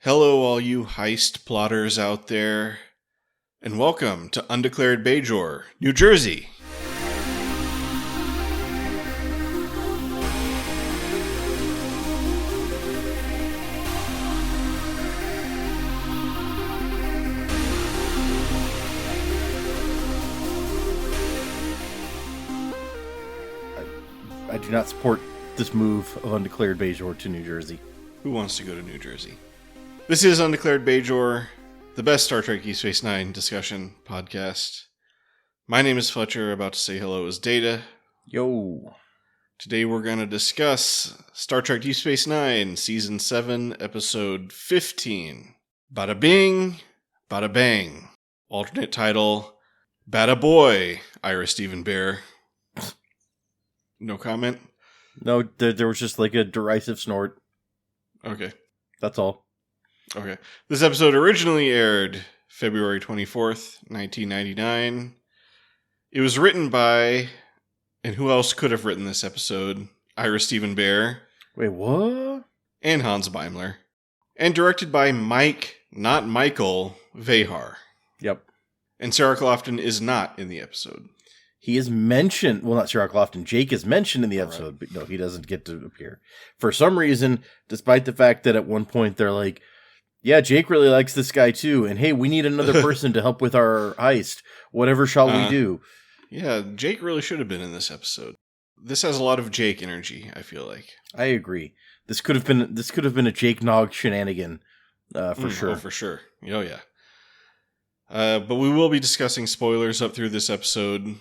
Hello, all you heist plotters out there, and welcome to Undeclared Bajor, New Jersey. I do not support this move of Undeclared Bajor to New Jersey. Who wants to go to New Jersey? This is Undeclared Bajor, the best Star Trek DS9 discussion podcast. My name is Fletcher. About to say hello is Data. Yo. Today we're going to discuss Star Trek DS9, Season 7, Episode 15. Badda-Bing, Badda-Bang. Alternate title, Badda-Boy, Ira Stephen Bear. No comment? No, there was just like a derisive snort. Okay. That's all. Okay. This episode originally aired February 24th, 1999. It was written by, and who else could have written this episode? Ira Stephen Bear. Wait, what? And Hans Beimler. And directed by Mike, not Michael, Vehar. Yep. And Sarah Clofton is not in the episode. He is mentioned, well, not Sarah Clofton, Jake is mentioned in the episode, but no, he doesn't get to appear. For some reason, despite the fact that at one point they're like, yeah, Jake really likes this guy too, and hey, we need another person to help with our heist. Whatever shall we do? Yeah, Jake really should have been in this episode. This has a lot of Jake energy, I feel like. I agree. This could have been a Jake Nog shenanigan, for sure. Oh, for sure. Oh, yeah. But we will be discussing spoilers up through this episode.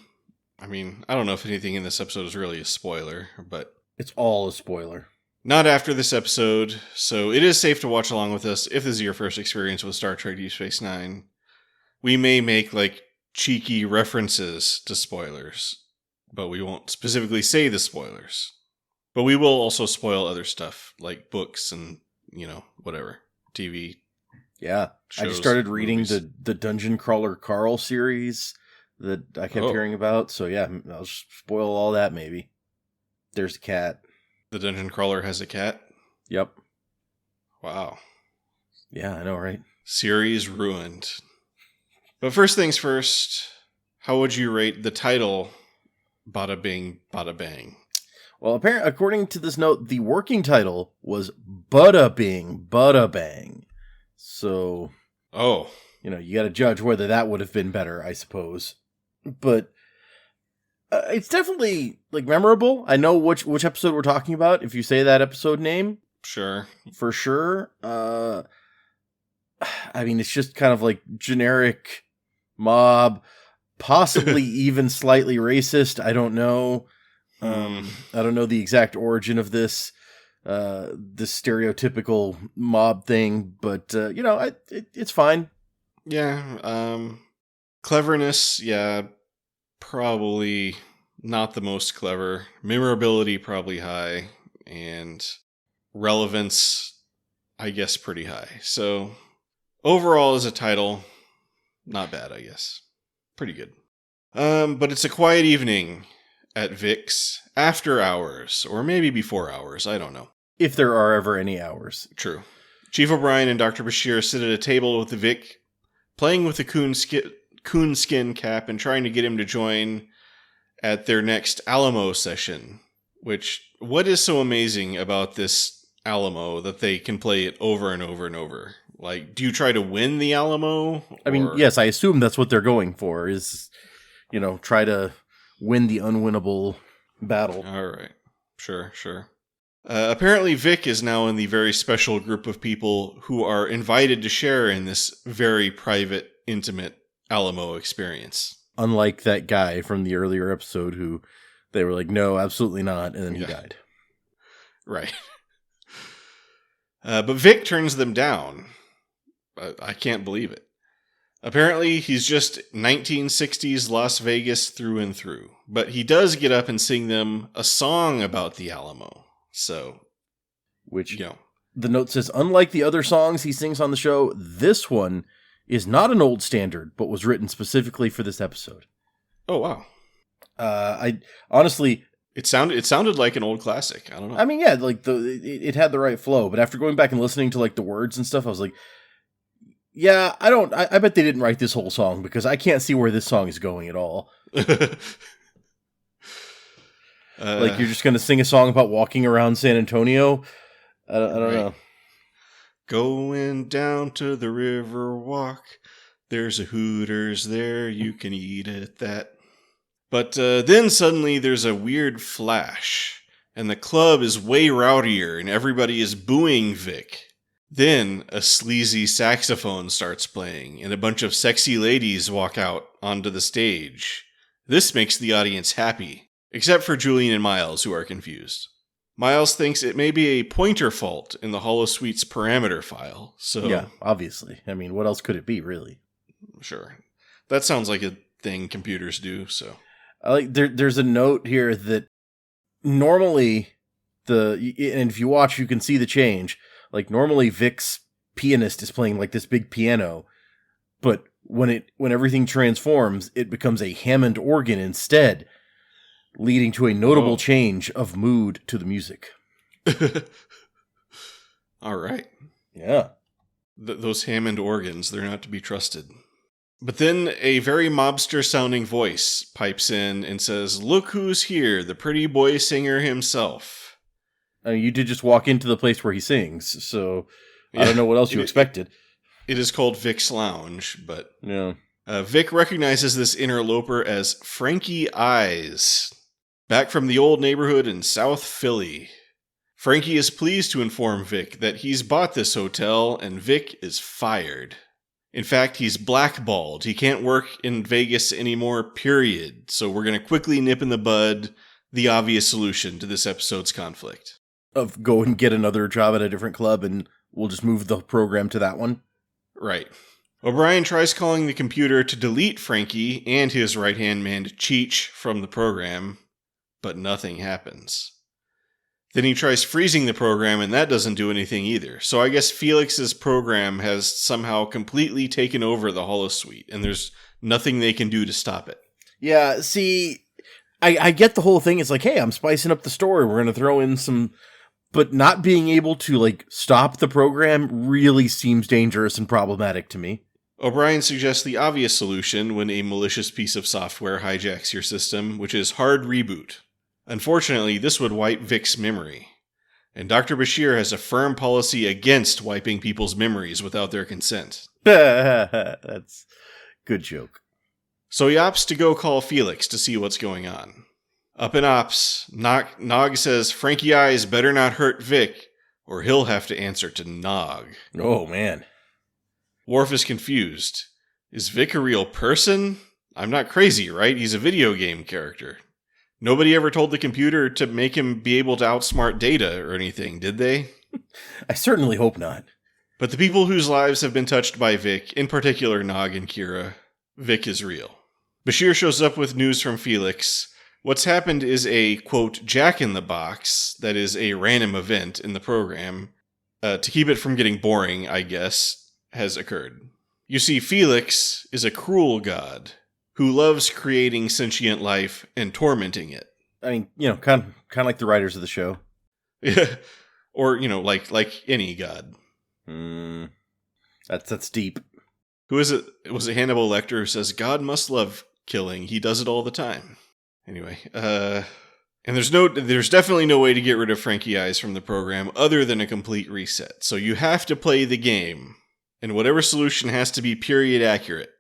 I mean, I don't know if anything in this episode is really a spoiler, but it's all a spoiler. Not after this episode, so it is safe to watch along with us if this is your first experience with Star Trek DS9. We may make, cheeky references to spoilers, but we won't specifically say the spoilers. But we will also spoil other stuff, like books and, whatever, TV. Yeah, shows, I just started reading movies. the Dungeon Crawler Carl series that I kept hearing about, so yeah, I'll just spoil all that maybe. There's a cat. The Dungeon Crawler has a cat? Yep. Wow. Yeah, I know, right? Series ruined. But first things first, how would you rate the title, Badda-Bing, Badda-Bang? Well, according to this note, the working title was Badda-Bing, Badda-Bang. So, you got to judge whether that would have been better, I suppose. But it's definitely memorable. I know which episode we're talking about. If you say that episode name, Sure, for sure. I mean, it's just kind of like generic mob, possibly even slightly racist. I don't know. I don't know the exact origin of this stereotypical mob thing, but it's fine. Yeah. Cleverness, yeah, probably not the most clever. Memorability probably high, and relevance, I guess, pretty high. So overall, as a title, not bad, I guess. Pretty good. But it's a quiet evening at Vic's after hours, or maybe before hours, I don't know. If there are ever any hours. True. Chief O'Brien and Dr. Bashir sit at a table with the Vic, playing with the coonskin cap and trying to get him to join at their next Alamo session. What is so amazing about this Alamo that they can play it over and over and over? Do you try to win the Alamo? I mean, yes, I assume that's what they're going for, is, try to win the unwinnable battle. All right. Sure. Apparently, Vic is now in the very special group of people who are invited to share in this very private, intimate Alamo experience. Unlike that guy from the earlier episode who they were like, no, absolutely not, and then he died. Right. But Vic turns them down. I can't believe it. Apparently, he's just 1960s Las Vegas through and through. But he does get up and sing them a song about the Alamo. So, the note says, unlike the other songs he sings on the show, this one is not an old standard, but was written specifically for this episode. Oh, wow. I honestly, It sounded like an old classic. I don't know. I mean, yeah, like it had the right flow, but after going back and listening to like the words and stuff, I was like, yeah, I bet they didn't write this whole song because I can't see where this song is going at all. Like you're just going to sing a song about walking around San Antonio? I don't know. Going down to the river walk. There's a Hooters there. You can eat at that. But then suddenly there's a weird flash, and the club is way rowdier, and everybody is booing Vic. Then a sleazy saxophone starts playing, and a bunch of sexy ladies walk out onto the stage. This makes the audience happy, except for Julian and Miles, who are confused. Miles thinks it may be a pointer fault in the holosuite's parameter file, so... Yeah, obviously. I mean, what else could it be, really? Sure. That sounds like a thing computers do, so... There's a note here that normally and if you watch, you can see the change. Like normally Vic's pianist is playing like this big piano, but when everything transforms, it becomes a Hammond organ instead, leading to a notable change of mood to the music. All right. Yeah. Those Hammond organs, they're not to be trusted. But then a very mobster-sounding voice pipes in and says, "Look who's here, the pretty boy singer himself." You did just walk into the place where he sings, so I don't know what else you expected. It is called Vic's Lounge, but yeah. Vic recognizes this interloper as Frankie Eyes, back from the old neighborhood in South Philly. Frankie is pleased to inform Vic that he's bought this hotel and Vic is fired. In fact, he's blackballed. He can't work in Vegas anymore, period. So we're going to quickly nip in the bud the obvious solution to this episode's conflict. Of go and get another job at a different club and we'll just move the program to that one? Right. O'Brien tries calling the computer to delete Frankie and his right-hand man Cheech from the program, but nothing happens. Then he tries freezing the program, and that doesn't do anything either. So I guess Felix's program has somehow completely taken over the holosuite, and there's nothing they can do to stop it. Yeah, see, I get the whole thing. It's like, hey, I'm spicing up the story. We're going to throw in some... But not being able to, like, stop the program really seems dangerous and problematic to me. O'Brien suggests the obvious solution when a malicious piece of software hijacks your system, which is hard reboot. Unfortunately, this would wipe Vic's memory. And Dr. Bashir has a firm policy against wiping people's memories without their consent. That's a good joke. So he opts to go call Felix to see what's going on. Up in Ops, Nog says Frankie Eyes better not hurt Vic, or he'll have to answer to Nog. Oh, man. Worf is confused. Is Vic a real person? I'm not crazy, right? He's a video game character. Nobody ever told the computer to make him be able to outsmart Data or anything, did they? I certainly hope not. But the people whose lives have been touched by Vic, in particular Nog and Kira, Vic is real. Bashir shows up with news from Felix. What's happened is a, quote, jack-in-the-box, that is a random event in the program, to keep it from getting boring, I guess, has occurred. You see, Felix is a cruel god who loves creating sentient life and tormenting it. I mean, kind of like the writers of the show. Yeah, or, like any god. That's deep. Who is it? Was it Hannibal Lecter who says, God must love killing. He does it all the time. Anyway, and there's definitely no way to get rid of Frankie Eyes from the program other than a complete reset. So you have to play the game, and whatever solution has to be period accurate.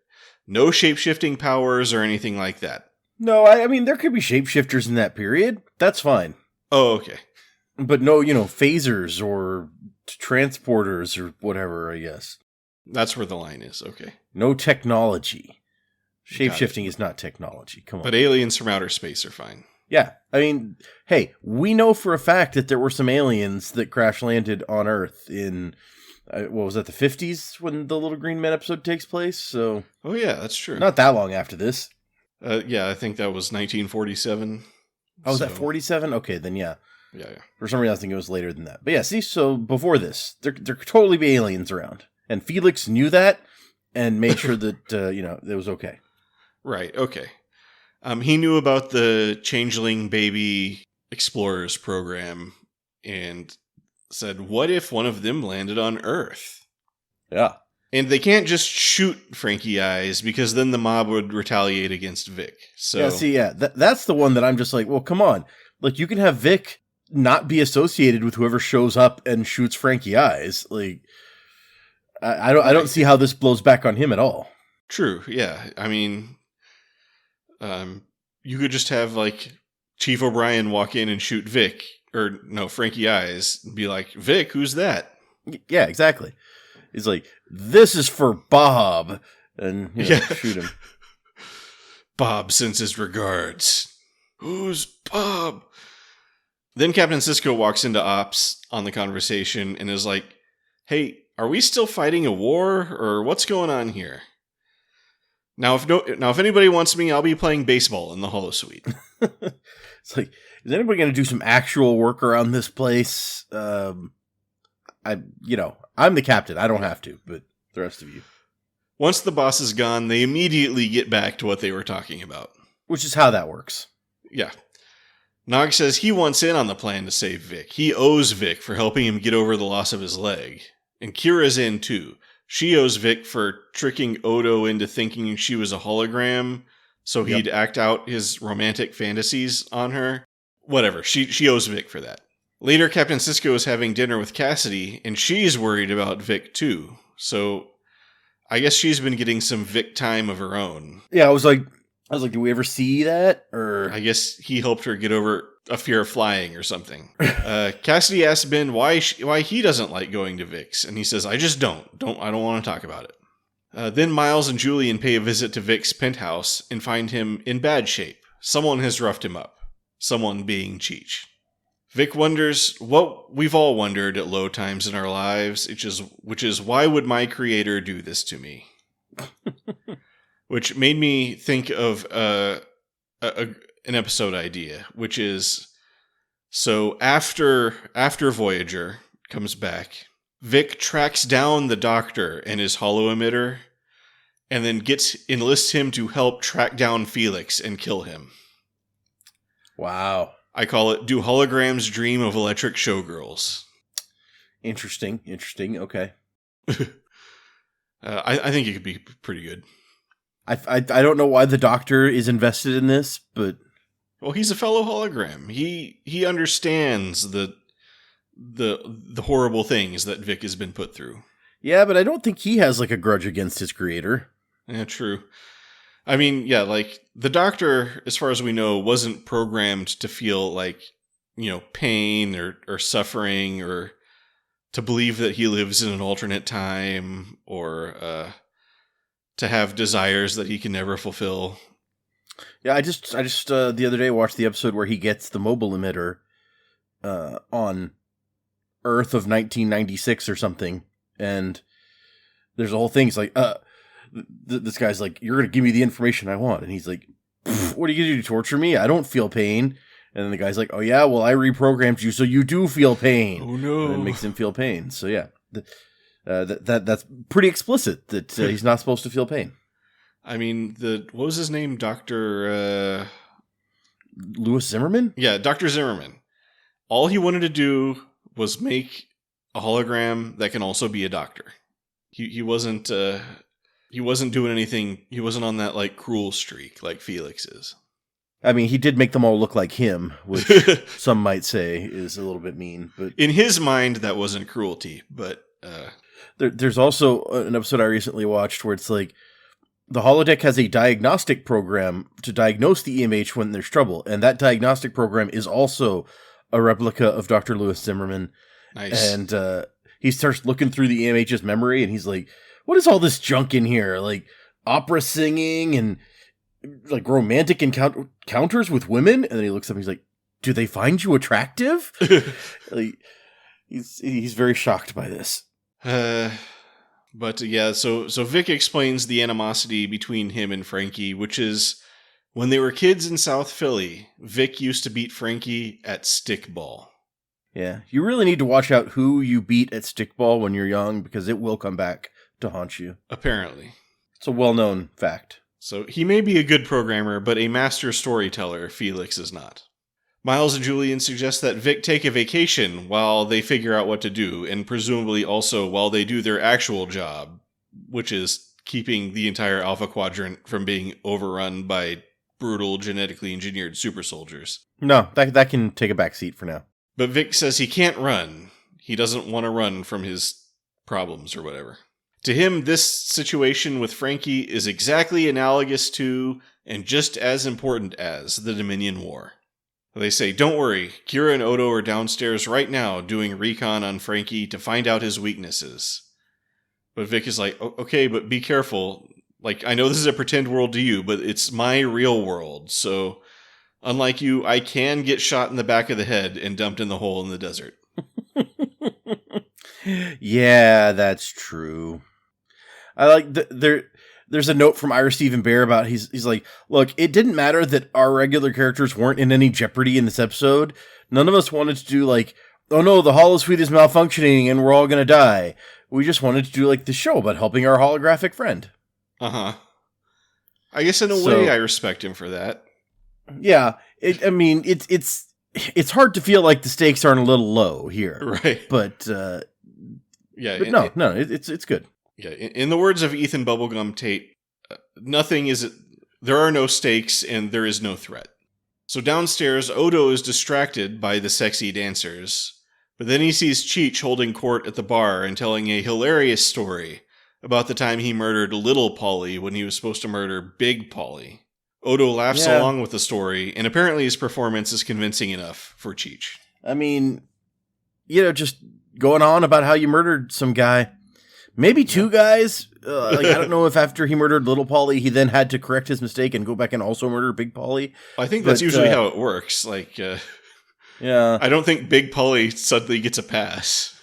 No shape-shifting powers or anything like that. No, I mean, there could be shapeshifters in that period. That's fine. Oh, okay. But no, phasers or transporters or whatever, I guess. That's where the line is, okay. No technology. Shape-shifting is not technology, come on. But aliens from outer space are fine. Yeah, I mean, hey, we know for a fact that there were some aliens that crash-landed on Earth in... what was that, the 50s when the Little Green Men episode takes place? So, oh yeah, that's true. Not that long after this. Yeah, I think that was 1947. Oh, was that 47? Okay, then yeah. Yeah. For some reason, I think it was later than that. But yeah, see, so before this, there could totally be aliens around. And Felix knew that and made sure that, it was okay. Right, okay. He knew about the Changeling Baby Explorers program and said, what if one of them landed on Earth? Yeah. And they can't just shoot Frankie Eyes because then the mob would retaliate against Vic. So that's the one that I'm just like, well, come on. Like, you can have Vic not be associated with whoever shows up and shoots Frankie Eyes. Like, I don't see how this blows back on him at all. True, yeah. I mean, you could just have, like, Chief O'Brien walk in and shoot Vic, or no, Frankie Eyes, and be like, Vic, who's that? Yeah, exactly. He's like, this is for Bob, and shoot him. Bob sends his regards. Who's Bob? Then Captain Sisko walks into Ops on the conversation and is like, hey, are we still fighting a war, or what's going on here? Now, if anybody wants me, I'll be playing baseball in the holosuite. It's like, is anybody going to do some actual work around this place? I'm the captain. I don't have to, but the rest of you. Once the boss is gone, they immediately get back to what they were talking about. Which is how that works. Yeah. Nog says he wants in on the plan to save Vic. He owes Vic for helping him get over the loss of his leg. And Kira's in too. She owes Vic for tricking Odo into thinking she was a hologram, so he'd act out his romantic fantasies on her. Whatever, she owes Vic for that. Later, Captain Sisko is having dinner with Cassidy, and she's worried about Vic too. So, I guess she's been getting some Vic time of her own. Yeah, I was like, do we ever see that? Or I guess he helped her get over a fear of flying or something. Cassidy asks Ben why he doesn't like going to Vic's, and he says, I just don't. I don't want to talk about it. Then Miles and Julian pay a visit to Vic's penthouse and find him in bad shape. Someone has roughed him up. Someone being Cheech. Vic wonders what we've all wondered at low times in our lives, which is why would my creator do this to me? Which made me think of an episode idea, which is, so after Voyager comes back, Vic tracks down the Doctor and his holo emitter, and then enlists him to help track down Felix and kill him. Wow. I call it, Do Holograms Dream of Electric Showgirls? Interesting. Okay. I think it could be pretty good. I don't know why the Doctor is invested in this, but... Well, he's a fellow hologram. He understands the horrible things that Vic has been put through. Yeah, but I don't think he has, like, a grudge against his creator. Yeah, true. I mean, yeah, like, the Doctor, as far as we know, wasn't programmed to feel, like, pain or suffering, or to believe that he lives in an alternate time, or to have desires that he can never fulfill. Yeah, I just the other day watched the episode where he gets the mobile emitter on Earth of 1996 or something, and there's a whole thing. It's like, this guy's like, you're going to give me the information I want. And he's like, what are you going to do, torture me? I don't feel pain. And then the guy's like, oh yeah, well, I reprogrammed you so you do feel pain. Oh no. And then makes him feel pain. So yeah, that's pretty explicit that he's not supposed to feel pain. I mean, what was his name? Dr. Louis Zimmerman? Yeah, Dr. Zimmerman. All he wanted to do was make a hologram that can also be a doctor. He wasn't doing anything. He wasn't on that, like, cruel streak like Felix is. I mean, he did make them all look like him, which some might say is a little bit mean. But in his mind, that wasn't cruelty. But there's also an episode I recently watched where it's like, the holodeck has a diagnostic program to diagnose the EMH when there's trouble. And that diagnostic program is also a replica of Dr. Louis Zimmerman. Nice. And he starts looking through the EMH's memory, and he's like, what is all this junk in here? Like, opera singing and, like, romantic encounters with women? And then he looks up and he's like, do they find you attractive? Like, he's very shocked by this. But yeah, so Vic explains the animosity between him and Frankie, which is when they were kids in South Philly, Vic used to beat Frankie at stickball. Yeah, you really need to watch out who you beat at stickball when you're young, because it will come back to haunt you. Apparently. It's a well-known fact. So he may be a good programmer, but a master storyteller, Felix is not. Miles and Julian suggest that Vic take a vacation while they figure out what to do, and presumably also while they do their actual job, which is keeping the entire Alpha Quadrant from being overrun by brutal, genetically engineered super soldiers. No, that can take a back seat for now. But Vic says he can't run. He doesn't want to run from his problems or whatever. To him, this situation with Frankie is exactly analogous to, and just as important as, the Dominion War. They say, don't worry, Kira and Odo are downstairs right now doing recon on Frankie to find out his weaknesses. But Vic is like, okay, but be careful. Like, I know this is a pretend world to you, but it's my real world. So, unlike you, I can get shot in the back of the head and dumped in the hole in the desert. Yeah, that's true. I like there's a note from Ira Stephen Bear about he's like, look, it didn't matter that our regular characters weren't in any jeopardy in this episode. None of us wanted to do like, oh no, the holosuite is malfunctioning and we're all gonna die. We just wanted to do like the show about helping our holographic friend. Uh-huh. I guess in a way I respect him for that. Yeah, it's hard to feel like the stakes aren't a little low here. Right. But yeah, it's good. Yeah, in the words of Ethan Bubblegum Tate, there are no stakes and there is no threat. So downstairs, Odo is distracted by the sexy dancers, but then he sees Cheech holding court at the bar and telling a hilarious story about the time he murdered Little Polly when he was supposed to murder Big Polly. Odo laughs along with the story, and apparently his performance is convincing enough for Cheech. I mean, just going on about how you murdered some guy. Maybe two guys. I don't know if after he murdered Little Polly, he then had to correct his mistake and go back and also murder Big Polly. I think that's usually how it works. Like, yeah, I don't think Big Polly suddenly gets a pass.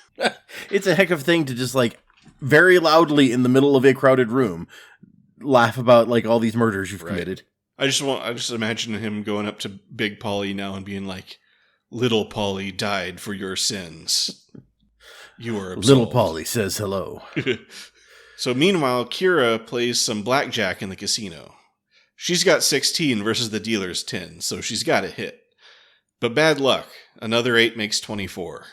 It's a heck of a thing to just like very loudly in the middle of a crowded room laugh about like all these murders you've committed. I just imagine him going up to Big Polly now and being like, "Little Polly died for your sins. You are absolved." Little Polly says hello. So meanwhile, Kira plays some blackjack in the casino. She's got 16 versus the dealer's 10, so she's got a hit. But bad luck. Another 8 makes 24.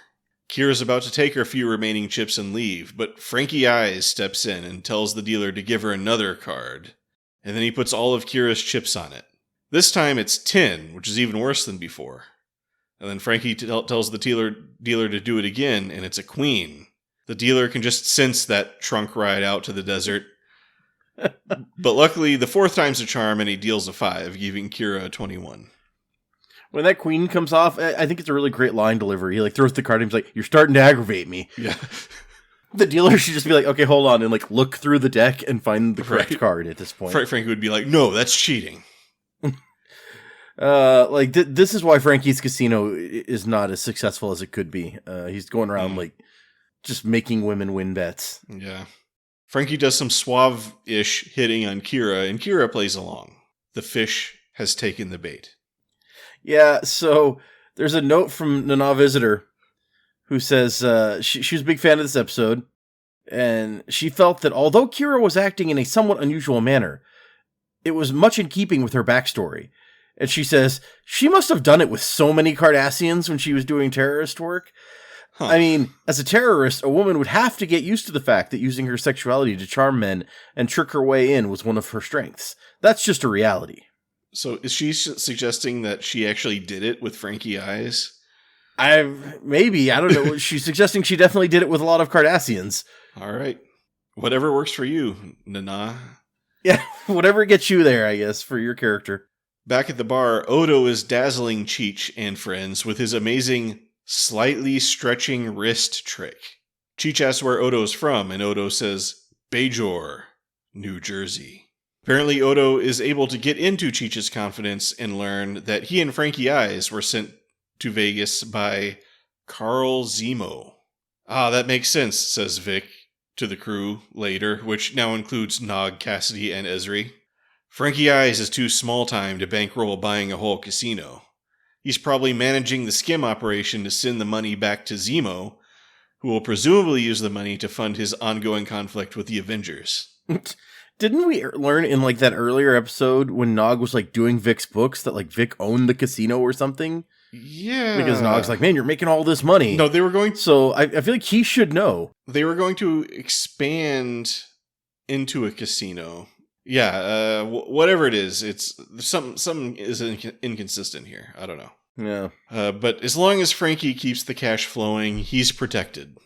Kira's about to take her few remaining chips and leave, but Frankie Eyes steps in and tells the dealer to give her another card. And then he puts all of Kira's chips on it. This time it's 10, which is even worse than before. And then Frankie tells the dealer to do it again, and it's a queen. The dealer can just sense that trunk ride out to the desert. But luckily, the fourth time's a charm, and he deals a 5, giving Kira a 21. When that queen comes off, I think it's a really great line delivery. He like throws the card and he's like, "You're starting to aggravate me." Yeah. The dealer should just be like, "Okay, hold on," and like look through the deck and find the correct card at this point. Frankie would be like, "No, that's cheating." This is why Frankie's Casino is not as successful as it could be. He's going around like just making women win bets. Yeah. Frankie does some suave-ish hitting on Kira, and Kira plays along. The fish has taken the bait. Yeah, so there's a note from Nana Visitor who says she was a big fan of this episode, and she felt that although Kira was acting in a somewhat unusual manner, it was much in keeping with her backstory. And she says she must have done it with so many Cardassians when she was doing terrorist work. Huh. I mean, as a terrorist, a woman would have to get used to the fact that using her sexuality to charm men and trick her way in was one of her strengths. That's just a reality. So is she suggesting that she actually did it with Frankie Eyes? Maybe. I don't know. She's suggesting she definitely did it with a lot of Cardassians. All right. Whatever works for you, Nana. Yeah, whatever gets you there, I guess, for your character. Back at the bar, Odo is dazzling Cheech and friends with his amazing, slightly stretching wrist trick. Cheech asks where Odo's from, and Odo says, Bajor, New Jersey. Apparently, Odo is able to get into Cheech's confidence and learn that he and Frankie Eyes were sent to Vegas by Carl Zemo. Ah, that makes sense, says Vic to the crew later, which now includes Nog, Cassidy, and Ezri. Frankie Eyes is too small time to bankroll buying a whole casino. He's probably managing the skim operation to send the money back to Zemo, who will presumably use the money to fund his ongoing conflict with the Avengers. Didn't we learn in like that earlier episode when Nog was like doing Vic's books that like Vic owned the casino or something? Yeah. Because Nog's like, man, you're making all this money. No, they were going... So I feel like he should know. They were going to expand into a casino. Yeah, whatever it is, it's something is inconsistent here. I don't know. Yeah. But as long as Frankie keeps the cash flowing, he's protected.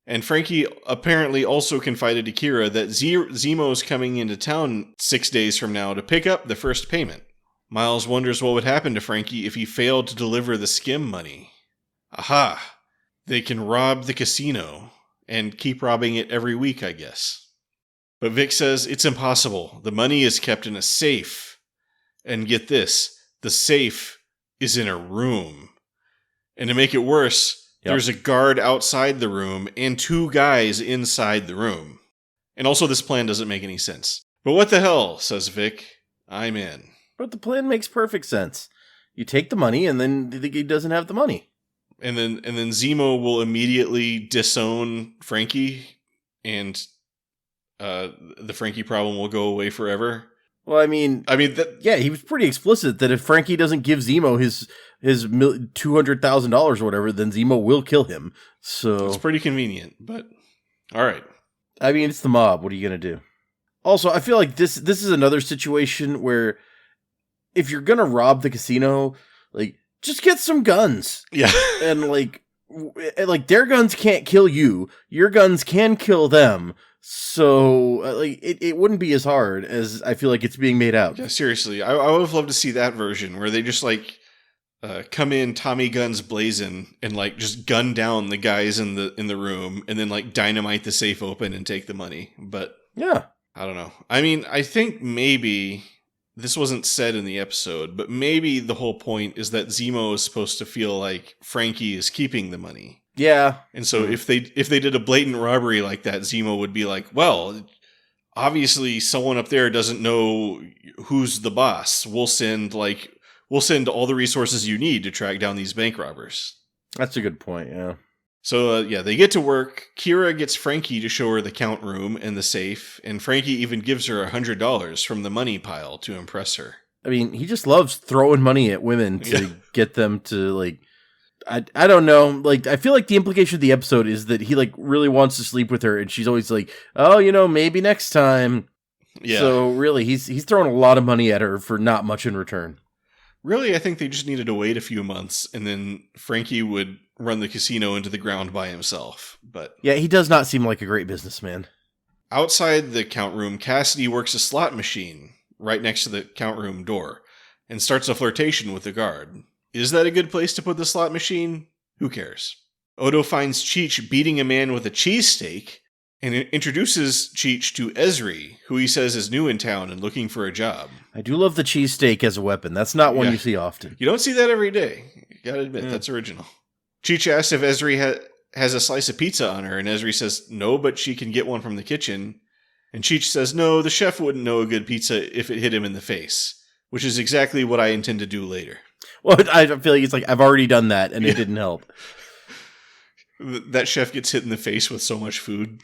And Frankie apparently also confided to Kira that Zemo's coming into town 6 days from now to pick up the first payment. Miles wonders what would happen to Frankie if he failed to deliver the skim money. Aha! They can rob the casino and keep robbing it every week, I guess. But Vic says it's impossible. The money is kept in a safe. And get this, the safe is in a room. And to make it worse... Yep. There's a guard outside the room and 2 guys inside the room. And also this plan doesn't make any sense. But what the hell, says Vic. I'm in. But the plan makes perfect sense. You take the money and then he doesn't have the money. And then Zemo will immediately disown Frankie and the Frankie problem will go away forever. Well, I mean, yeah, he was pretty explicit that if Frankie doesn't give Zemo his $200,000 or whatever, then Zemo will kill him. So it's pretty convenient, but all right. I mean, it's the mob. What are you gonna do? Also, I feel like this is another situation where if you're gonna rob the casino, like just get some guns. Yeah, and like their guns can't kill you. Your guns can kill them. So, it wouldn't be as hard as I feel like it's being made out. Yeah, seriously. I would have loved to see that version where they just, like, come in Tommy guns blazing and, like, just gun down the guys in the room and then, like, dynamite the safe open and take the money. But, yeah. I don't know. I mean, I think maybe, this wasn't said in the episode, but maybe the whole point is that Zemo is supposed to feel like Frankie is keeping the money. Yeah. And so if they did a blatant robbery like that, Zemo would be like, well, obviously someone up there doesn't know who's the boss. We'll send all the resources you need to track down these bank robbers. That's a good point, yeah. So, they get to work. Kira gets Frankie to show her the count room and the safe, and Frankie even gives her $100 from the money pile to impress her. I mean, he just loves throwing money at women to get them to, like... I don't know. Like, I feel like the implication of the episode is that he, like, really wants to sleep with her, and she's always like, oh, maybe next time. Yeah. So, really, he's throwing a lot of money at her for not much in return. Really, I think they just needed to wait a few months, and then Frankie would run the casino into the ground by himself. But yeah, he does not seem like a great businessman. Outside the count room, Cassidy works a slot machine right next to the count room door, and starts a flirtation with the guard. Is that a good place to put the slot machine? Who cares? Odo finds Cheech beating a man with a cheesesteak and introduces Cheech to Ezri, who he says is new in town and looking for a job. I do love the cheesesteak as a weapon. That's not one you see often. You don't see that every day. You gotta admit, that's original. Cheech asks if Ezri has a slice of pizza on her, and Ezri says no, but she can get one from the kitchen. And Cheech says no, the chef wouldn't know a good pizza if it hit him in the face, which is exactly what I intend to do later. Well, I feel like it's like, I've already done that, and it didn't help. That chef gets hit in the face with so much food.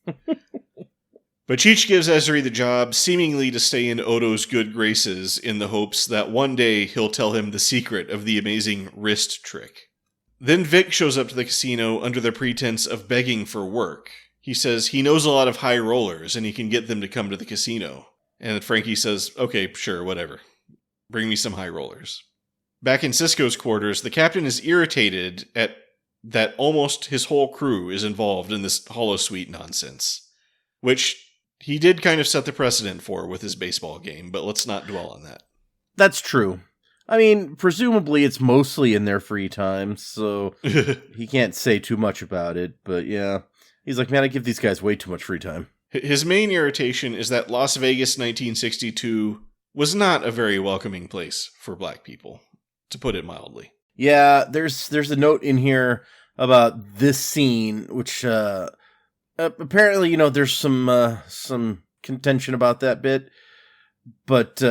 But Cheech gives Ezri the job, seemingly to stay in Odo's good graces, in the hopes that one day he'll tell him the secret of the amazing wrist trick. Then Vic shows up to the casino under the pretense of begging for work. He says he knows a lot of high rollers, and he can get them to come to the casino. And Frankie says, okay, sure, whatever. Bring me some high rollers. Back in Sisko's quarters, the captain is irritated at that almost his whole crew is involved in this holosuite nonsense, which he did kind of set the precedent for with his baseball game, but let's not dwell on that. That's true. I mean, presumably it's mostly in their free time, so he can't say too much about it, but yeah. He's like, man, I give these guys way too much free time. His main irritation is that Las Vegas 1962 was not a very welcoming place for black people, to put it mildly. Yeah, there's a note in here about this scene, which apparently, there's some contention about that bit. But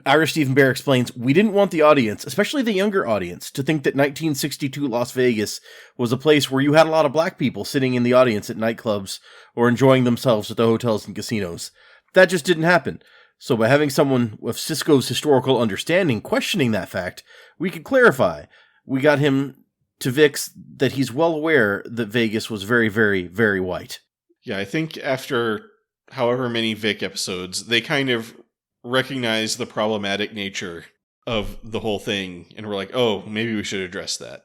Irish Stephen Bear explains, we didn't want the audience, especially the younger audience, to think that 1962 Las Vegas was a place where you had a lot of black people sitting in the audience at nightclubs or enjoying themselves at the hotels and casinos. That just didn't happen. So by having someone with Sisko's historical understanding questioning that fact, we could clarify. We got him to Vix that he's well aware that Vegas was very, very, very white. Yeah, I think after however many Vic episodes, they kind of recognize the problematic nature of the whole thing, and we're like, oh, maybe we should address that.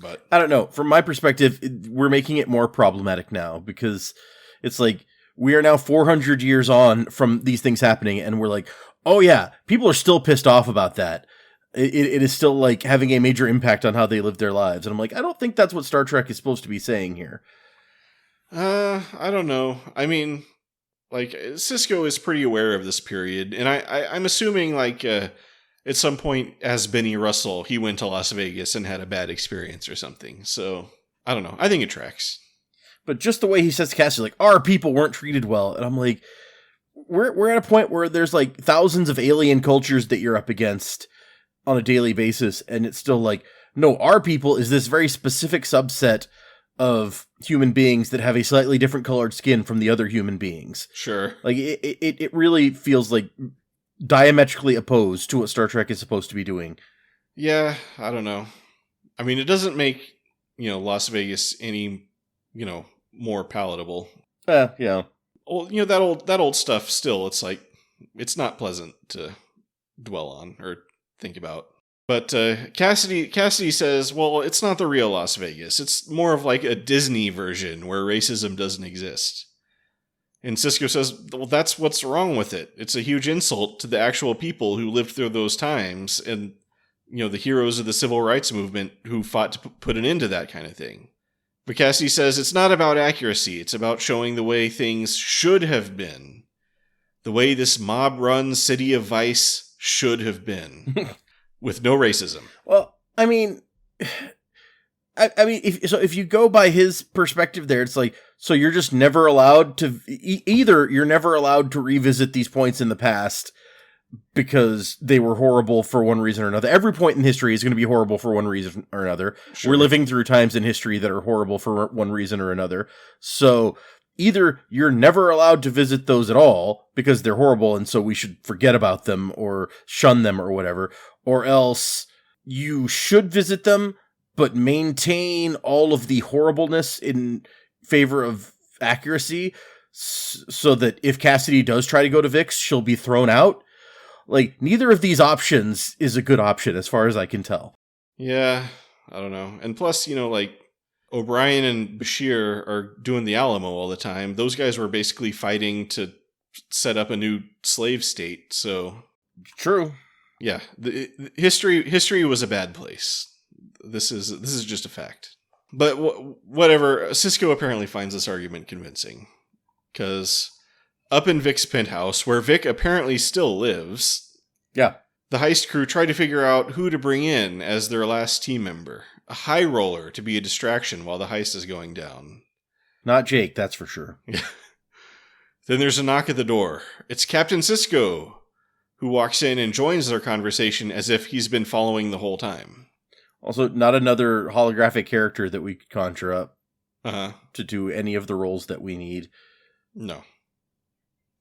But I don't know. From my perspective, we're making it more problematic now, because it's like, we are now 400 years on from these things happening, and we're like, oh yeah, people are still pissed off about that. It is still like having a major impact on how they live their lives. And I'm like, I don't think that's what Star Trek is supposed to be saying here. I don't know. I mean, like, Sisko is pretty aware of this period, and I'm assuming, like, at some point, as Benny Russell, he went to Las Vegas and had a bad experience or something. So, I don't know. I think it tracks. But just the way he says to Cassie, like, our people weren't treated well. And I'm like, we're at a point where there's, like, thousands of alien cultures that you're up against on a daily basis, and it's still like, no, our people is this very specific subset of human beings that have a slightly different colored skin from the other human beings. Sure. Like, it really feels like diametrically opposed to what Star Trek is supposed to be doing. Yeah, I don't know. I mean, it doesn't make, Las Vegas any, more palatable. Yeah. Well, that old stuff still, it's like, it's not pleasant to dwell on or think about. But Cassidy says, well, it's not the real Las Vegas. It's more of like a Disney version where racism doesn't exist. And Sisko says, well, that's what's wrong with it. It's a huge insult to the actual people who lived through those times and, the heroes of the civil rights movement who fought to put an end to that kind of thing. But Cassidy says it's not about accuracy. It's about showing the way things should have been. The way this mob-run city of vice should have been. With no racism. Well, I mean, if you go by his perspective there, it's like, so you're just never allowed to, either you're never allowed to revisit these points in the past because they were horrible for one reason or another. Every point in history is going to be horrible for one reason or another. Sure. We're living through times in history that are horrible for one reason or another. So either you're never allowed to visit those at all because they're horrible and so we should forget about them or shun them or whatever, or else you should visit them but maintain all of the horribleness in favor of accuracy so that if Cassidy does try to go to Vix, she'll be thrown out. Like, neither of these options is a good option as far as I can tell. Yeah, I don't know. And plus, like, O'Brien and Bashir are doing the Alamo all the time. Those guys were basically fighting to set up a new slave state, so... True. Yeah, history was a bad place. This is just a fact. But whatever, Sisko apparently finds this argument convincing. Because up in Vic's penthouse, where Vic apparently still lives... Yeah. The heist crew tried to figure out who to bring in as their last team member. A high roller to be a distraction while the heist is going down. Not Jake, that's for sure. Then there's a knock at the door. It's Captain Sisko, who walks in and joins their conversation as if he's been following the whole time. Also, not another holographic character that we could conjure up to do any of the roles that we need. No.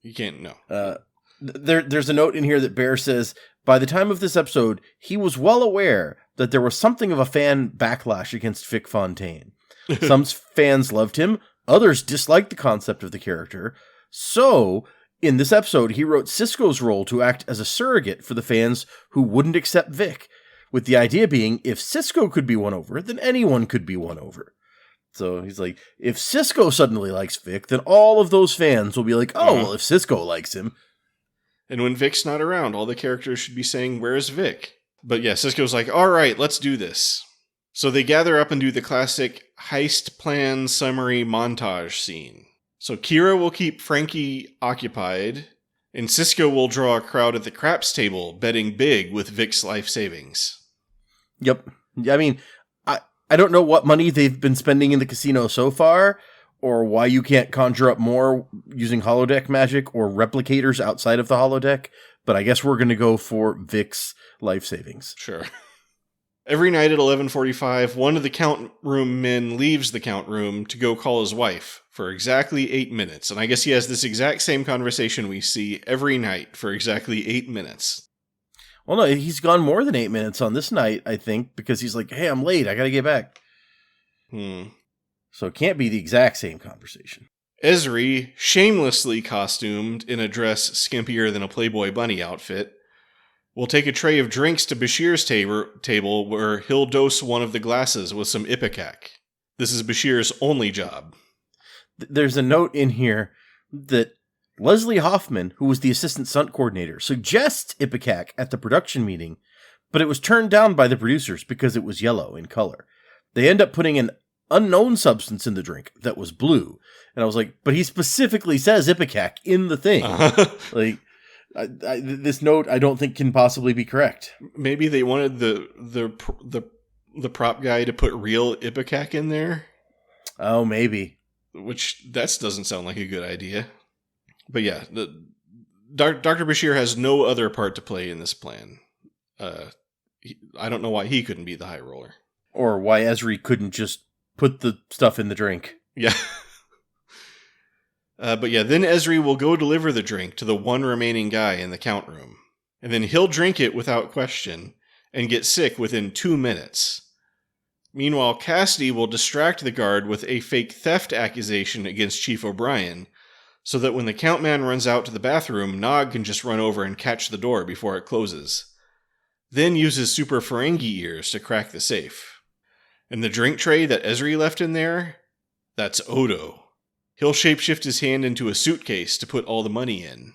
You can't, no. There's a note in here that Bear says, by the time of this episode, he was well aware that there was something of a fan backlash against Vic Fontaine. Some fans loved him, others disliked the concept of the character. So, in this episode, he wrote Sisko's role to act as a surrogate for the fans who wouldn't accept Vic, with the idea being, if Sisko could be won over, then anyone could be won over. So he's like, if Sisko suddenly likes Vic, then all of those fans will be like, oh, well, if Sisko likes him. And when Vic's not around, all the characters should be saying, where's Vic? But yeah, Sisko's like, all right, let's do this. So they gather up and do the classic heist plan summary montage scene. So Kira will keep Frankie occupied, and Sisko will draw a crowd at the craps table, betting big with Vic's life savings. Yep. I mean, I don't know what money they've been spending in the casino so far, or why you can't conjure up more using holodeck magic or replicators outside of the holodeck, but I guess we're going to go for Vic's life savings. Sure. Every night at 11:45, one of the count room men leaves the count room to go call his wife for exactly 8 minutes. And I guess he has this exact same conversation we see every night for exactly 8 minutes. Well, no, he's gone more than 8 minutes on this night, I think, because he's like, hey, I'm late. I got to get back. So it can't be the exact same conversation. Ezri, shamelessly costumed in a dress skimpier than a Playboy bunny outfit, will take a tray of drinks to Bashir's table where he'll dose one of the glasses with some Ipecac. This is Bashir's only job. There's a note in here that Leslie Hoffman, who was the assistant stunt coordinator, suggests Ipecac at the production meeting, but it was turned down by the producers because it was yellow in color. They end up putting an unknown substance in the drink that was blue. And I was like, but he specifically says Ipecac in the thing. Like, this note I don't think can possibly be correct. Maybe they wanted the prop guy to put real Ipecac in there. Oh, maybe. Which that doesn't sound like a good idea. But yeah, Dr. Bashir has no other part to play in this plan. I don't know why he couldn't be the high roller. Or why Ezri couldn't just put the stuff in the drink. Yeah. But yeah, then Ezri will go deliver the drink to the one remaining guy in the count room. And then he'll drink it without question and get sick within 2 minutes. Meanwhile, Cassidy will distract the guard with a fake theft accusation against Chief O'Brien, so that when the count man runs out to the bathroom, Nog can just run over and catch the door before it closes. Then use his super Ferengi ears to crack the safe. And the drink tray that Ezri left in there, that's Odo. He'll shapeshift his hand into a suitcase to put all the money in.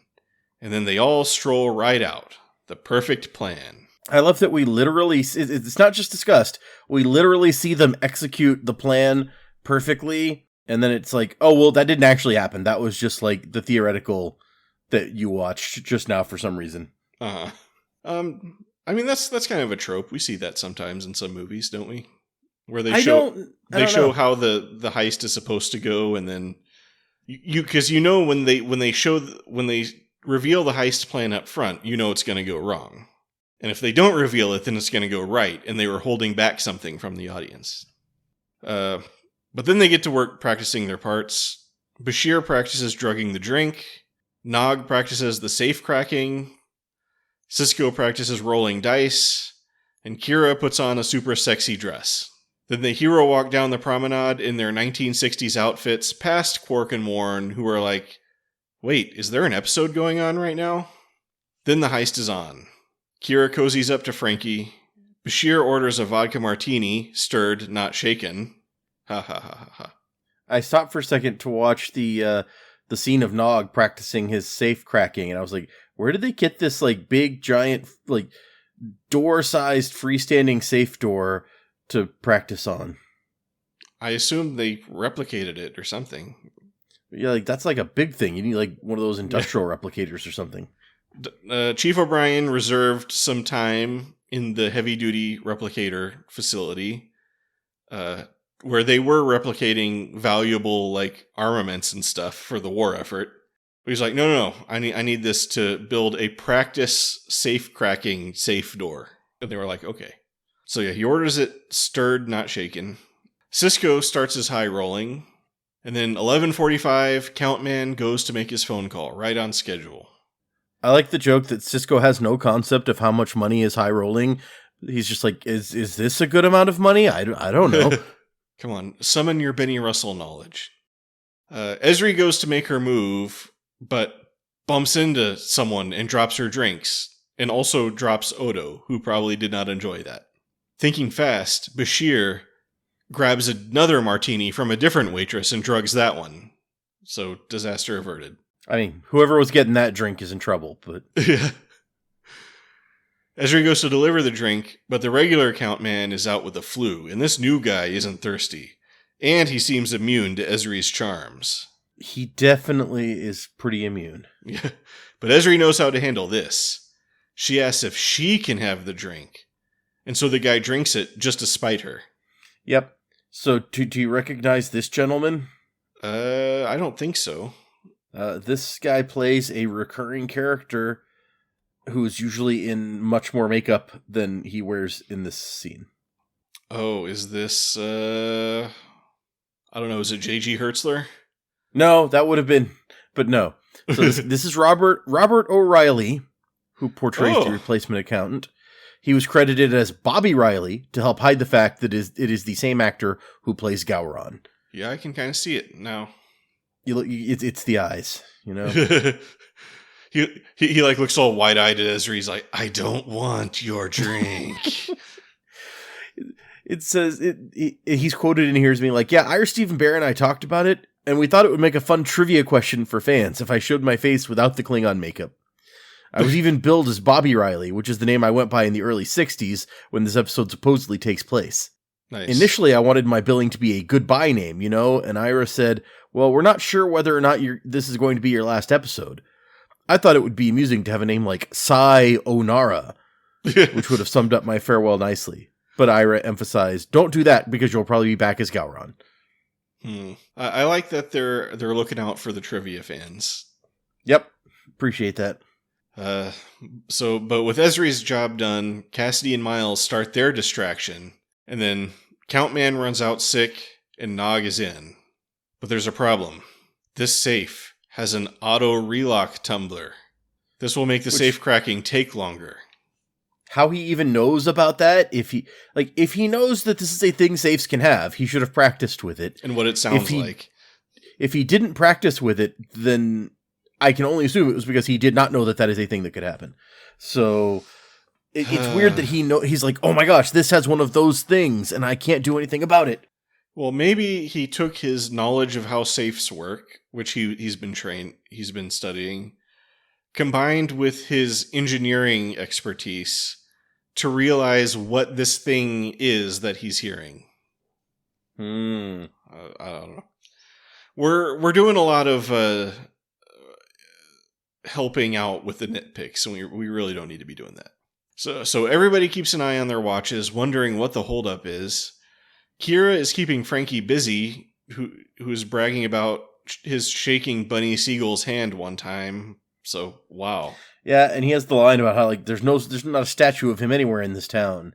And then they all stroll right out. The perfect plan. I love that we literally, it's not just discussed, we literally see them execute the plan perfectly, and then it's like, oh, well, that didn't actually happen. That was just like the theoretical that you watched just now for some reason. I mean, that's kind of a trope. We see that sometimes in some movies, don't we? Where they show how the heist is supposed to go, and then because when they reveal the heist plan up front, it's going to go wrong. And if they don't reveal it, then it's going to go right, and they were holding back something from the audience. But then they get to work practicing their parts. Bashir practices drugging the drink. Nog practices the safe cracking. Sisko practices rolling dice. And Kira puts on a super sexy dress. Then the hero walk down the promenade in their 1960s outfits past Quark and Warren, who are like, wait, is there an episode going on right now? Then the heist is on. Kira cozies up to Frankie. Bashir orders a vodka martini, stirred, not shaken. Ha ha ha ha ha. I stopped for a second to watch the scene of Nog practicing his safe cracking, and I was like, where did they get this like big giant like door-sized freestanding safe door to practice on? I assume they replicated it or something. Yeah, like that's like a big thing. You need like one of those industrial replicators or something. Chief O'Brien reserved some time in the heavy-duty replicator facility, where they were replicating valuable like armaments and stuff for the war effort. But he's like, no, I need this to build a practice safe cracking safe door. And they were like, okay. So yeah, he orders it stirred, not shaken. Sisko starts his high rolling, and then 11:45, Countman goes to make his phone call, right on schedule. I like the joke that Sisko has no concept of how much money is high rolling. He's just like, is this a good amount of money? I don't know. Come on, summon your Benny Russell knowledge. Ezri goes to make her move, but bumps into someone and drops her drinks, and also drops Odo, who probably did not enjoy that. Thinking fast, Bashir grabs another martini from a different waitress and drugs that one. So, disaster averted. I mean, whoever was getting that drink is in trouble, but... Yeah. Ezri goes to deliver the drink, but the regular count man is out with the flu, and this new guy isn't thirsty. And he seems immune to Ezri's charms. He definitely is pretty immune. Yeah. But Ezri knows how to handle this. She asks if she can have the drink. And so the guy drinks it just to spite her. Yep. So, do you recognize this gentleman? I don't think so. This guy plays a recurring character who's usually in much more makeup than he wears in this scene. Oh, is this, I don't know, is it J.G. Hertzler? No, that would have been, but no. So this is Robert O'Reilly, who portrays the replacement accountant. He was credited as Bobby Riley to help hide the fact that it is the same actor who plays Gowron. Yeah, I can kind of see it now. It's the eyes, you know? he like looks all wide-eyed at Ezra. He's like, I don't want your drink. It says, he's quoted in here as being like, yeah, Ira Stephen Bear and I talked about it, and we thought it would make a fun trivia question for fans if I showed my face without the Klingon makeup. I was even billed as Bobby Riley, which is the name I went by in the early 60s when this episode supposedly takes place. Nice. Initially, I wanted my billing to be a goodbye name, you know, and Ira said, well, we're not sure whether or not this is going to be your last episode. I thought it would be amusing to have a name like Sai Onara, which would have summed up my farewell nicely. But Ira emphasized, don't do that because you'll probably be back as Gowron. I like that they're looking out for the trivia fans. Yep. Appreciate that. But with Ezri's job done, Cassidy and Miles start their distraction, and then Countman runs out sick, and Nog is in. But there's a problem. This safe has an auto-relock tumbler. This will make the safe cracking take longer. How he even knows about that, if he knows that this is a thing safes can have, he should have practiced with it. And what it sounds like. If he didn't practice with it, then I can only assume it was because he did not know that is a thing that could happen. So it's weird that he's like, oh my gosh, this has one of those things, and I can't do anything about it. Well, maybe he took his knowledge of how safes work, which he's been studying, combined with his engineering expertise to realize what this thing is that he's hearing. I don't know. We're doing a lot of helping out with the nitpicks, and we really don't need to be doing that. So everybody keeps an eye on their watches, wondering what the holdup is. Kira is keeping Frankie busy, who's bragging about his shaking Bunny Siegel's hand one time. So, wow. Yeah, and he has the line about how there's not a statue of him anywhere in this town.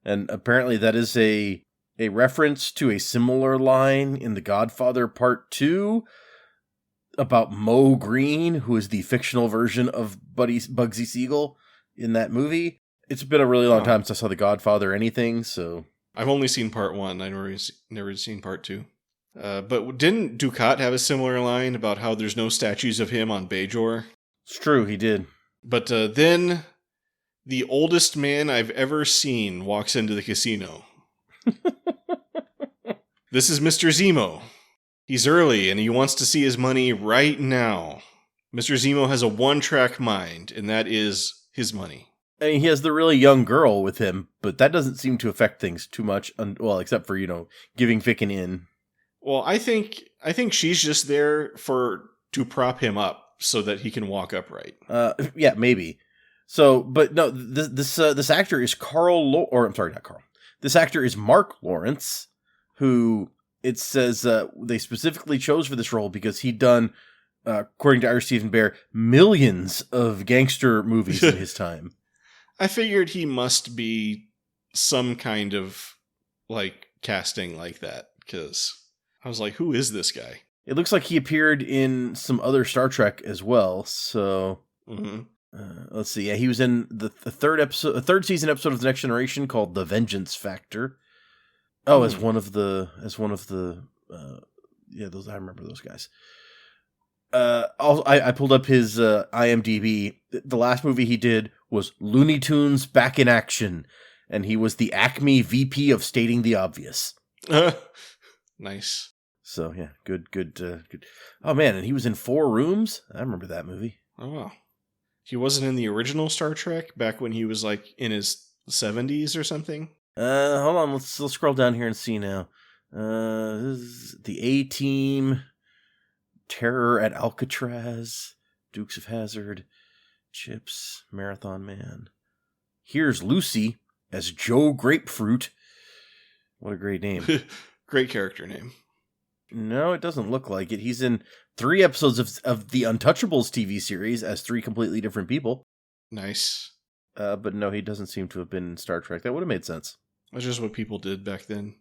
And apparently that is a reference to a similar line in The Godfather Part 2 about Mo Green, who is the fictional version of Bugsy Siegel in that movie. It's been a really long time since I saw The Godfather or anything, so... I've only seen Part 1. I've never seen Part 2. But didn't Ducat have a similar line about how there's no statues of him on Bajor? It's true, he did. But then the oldest man I've ever seen walks into the casino. This is Mr. Zemo. He's early and he wants to see his money right now. Mr. Zemo has a one-track mind, and that is his money. I mean, he has the really young girl with him, but that doesn't seem to affect things too much. Well, except for, giving Vic an in. Well, I think she's just there to prop him up so that he can walk upright. Yeah, maybe. So, but no, this actor is This actor is Mark Lawrence, who it says they specifically chose for this role because he'd done, according to Ira Stephen Bear, millions of gangster movies in his time. I figured he must be some kind of casting like that, because I was like, who is this guy? It looks like he appeared in some other Star Trek as well. So let's see. Yeah, he was in the third season episode of The Next Generation called The Vengeance Factor. Oh, as one of the those, I remember those guys. I pulled up his IMDb. The last movie he did was Looney Tunes Back in Action, and he was the Acme VP of Stating the Obvious. Nice. So yeah, good. Oh man, and he was in 4 Rooms. I remember that movie. Oh wow. He wasn't in the original Star Trek back when he was in his 70s or something. Hold on, let's scroll down here and see now. This is the A-Team, Terror at Alcatraz, Dukes of Hazzard, Chips, Marathon Man. Here's Lucy as Joe Grapefruit. What a great name. Great character name. No, it doesn't look like it. He's in 3 episodes of the Untouchables TV series as 3 completely different people. Nice. But no, he doesn't seem to have been in Star Trek. That would have made sense. That's just what people did back then.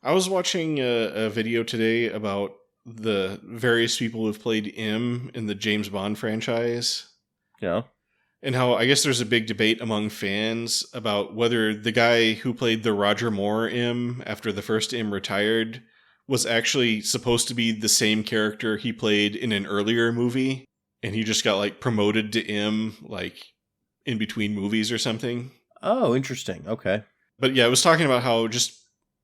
I was watching a video today about the various people who've played M in the James Bond franchise. Yeah. And how I guess there's a big debate among fans about whether the guy who played the Roger Moore M after the first M retired was actually supposed to be the same character he played in an earlier movie. And he just got like promoted to M like in between movies or something. Oh, interesting. Okay. But yeah, I was talking about how just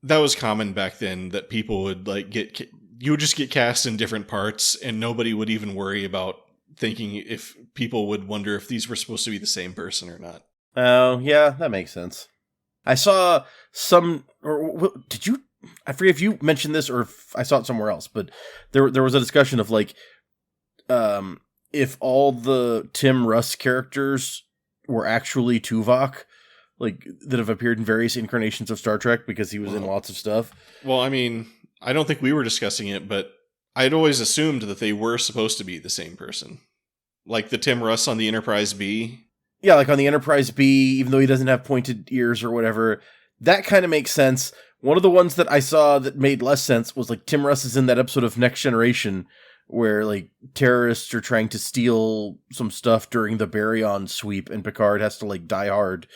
that was common back then, that people would like you would just get cast in different parts and nobody would even worry about thinking if people would wonder if these were supposed to be the same person or not. Oh, yeah, that makes sense. I saw did you, I forget if you mentioned this or if I saw it somewhere else, but there was a discussion of like, if all the Tim Russ characters were actually Tuvok, like that have appeared in various incarnations of Star Trek because he was in lots of stuff. Well, I mean, I don't think we were discussing it, but I'd always assumed that they were supposed to be the same person. Like the Tim Russ on the Enterprise B. Yeah, like on the Enterprise B, even though he doesn't have pointed ears or whatever. That kind of makes sense. One of the ones that I saw that made less sense was like Tim Russ is in that episode of Next Generation where like terrorists are trying to steal some stuff during the Baryon sweep and Picard has to like die hard.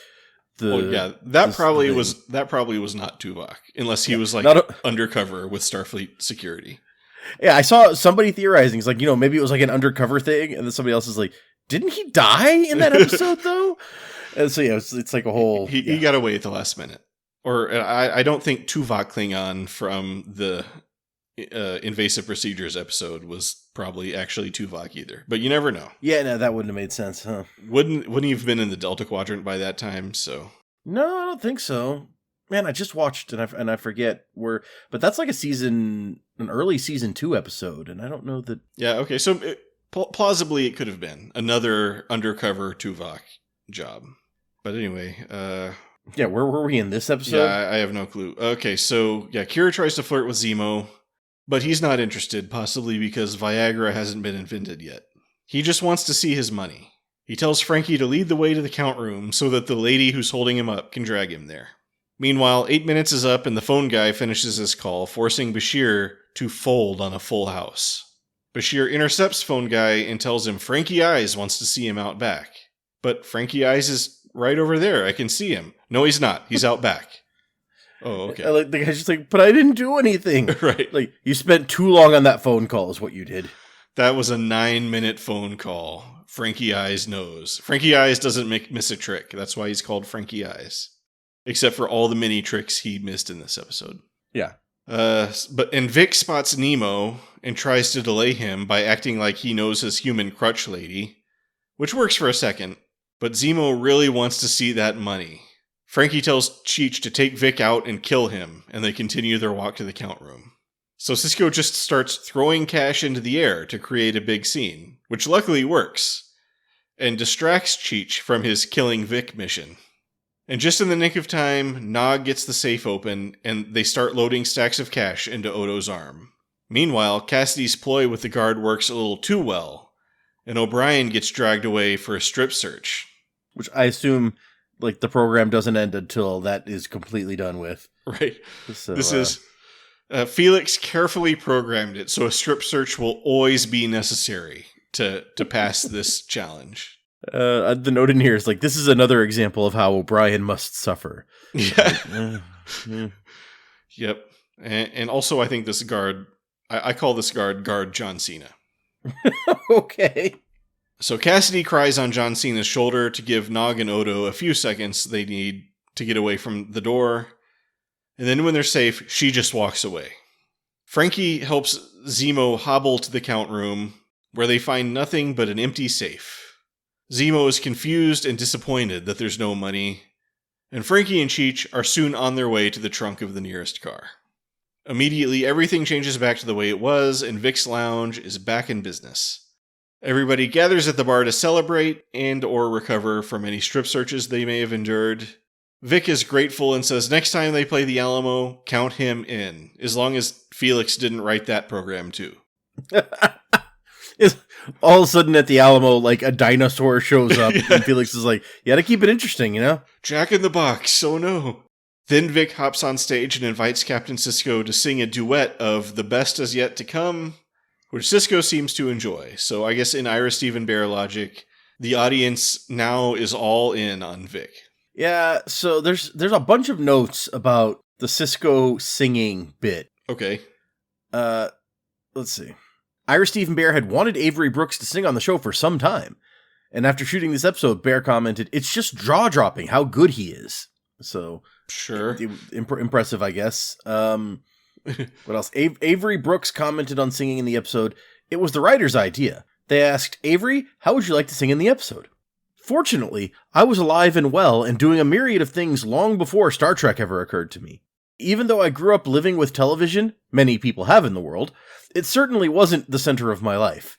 That probably was not Tuvok, unless he was like undercover with Starfleet security. Yeah, I saw somebody theorizing. It's like, maybe it was like an undercover thing, and then somebody else is like, didn't he die in that episode though? And so yeah, it's like a whole. He got away at the last minute, or I don't think Tuvok Klingon from the invasive procedures episode was probably actually Tuvok either. But you never know. Yeah, no, that wouldn't have made sense, huh? Wouldn't he have been in the Delta Quadrant by that time? So no, I don't think so. Man, I just watched and I forget where, but that's like an early season 2 episode, and I don't know that. Yeah, okay, so plausibly it could have been another undercover Tuvok job, but anyway. Yeah, where were we in this episode? Yeah, I have no clue. Okay, so yeah, Kira tries to flirt with Zemo, but he's not interested, possibly because Viagra hasn't been invented yet. He just wants to see his money. He tells Frankie to lead the way to the count room so that the lady who's holding him up can drag him there. Meanwhile, 8 minutes is up and the phone guy finishes his call, forcing Bashir to fold on a full house. Bashir intercepts phone guy and tells him Frankie Eyes wants to see him out back. But Frankie Eyes is right over there. I can see him. No, he's not. He's out back. Oh, okay. Like, the guy's just like, but I didn't do anything. Right. Like, you spent too long on that phone call is what you did. That was a 9-minute phone call. Frankie Eyes knows. Frankie Eyes doesn't miss a trick. That's why he's called Frankie Eyes. Except for all the mini tricks he missed in this episode. Yeah. And Vic spots Nemo and tries to delay him by acting like he knows his human crutch lady, which works for a second, but Zemo really wants to see that money. Frankie tells Cheech to take Vic out and kill him, and they continue their walk to the count room. So Cisco just starts throwing cash into the air to create a big scene, which luckily works, and distracts Cheech from his killing Vic mission. And just in the nick of time, Nog gets the safe open, and they start loading stacks of cash into Odo's arm. Meanwhile, Cassidy's ploy with the guard works a little too well, and O'Brien gets dragged away for a strip search. Which I assume, like, the program doesn't end until that is completely done with. Right. So, this is... Felix carefully programmed it, so a strip search will always be necessary to pass this challenge. The note in here is like, this is another example of how O'Brien must suffer. Yeah. Yep. And also, I think this guard, I call this guard John Cena. Okay. So Cassidy cries on John Cena's shoulder to give Nog and Odo a few seconds they need to get away from the door. And then when they're safe, she just walks away. Frankie helps Zemo hobble to the count room, where they find nothing but an empty safe. Zemo is confused and disappointed that there's no money, and Frankie and Cheech are soon on their way to the trunk of the nearest car. Immediately, everything changes back to the way it was, and Vic's Lounge is back in business. Everybody gathers at the bar to celebrate and or recover from any strip searches they may have endured. Vic is grateful and says next time they play the Alamo, count him in, as long as Felix didn't write that program too. All of a sudden at the Alamo, like, a dinosaur shows up, and Felix is like, you gotta keep it interesting, you know? Jack in the Box, oh no. Then Vic hops on stage and invites Captain Sisko to sing a duet of The Best Is Yet to Come, which Sisko seems to enjoy. So I guess in Ira Steven Bear logic, the audience now is all in on Vic. Yeah, so there's a bunch of notes about the Sisko singing bit. Okay. Let's see. Ira Steven Bear had wanted Avery Brooks to sing on the show for some time. And after shooting this episode, Bear commented, "It's just jaw-dropping how good he is." So, sure. Impressive, I guess. What else? Avery Brooks commented on singing in the episode. It was the writer's idea. They asked, "Avery, how would you like to sing in the episode?" Fortunately, I was alive and well and doing a myriad of things long before Star Trek ever occurred to me. Even though I grew up living with television, many people have in the world, it certainly wasn't the center of my life.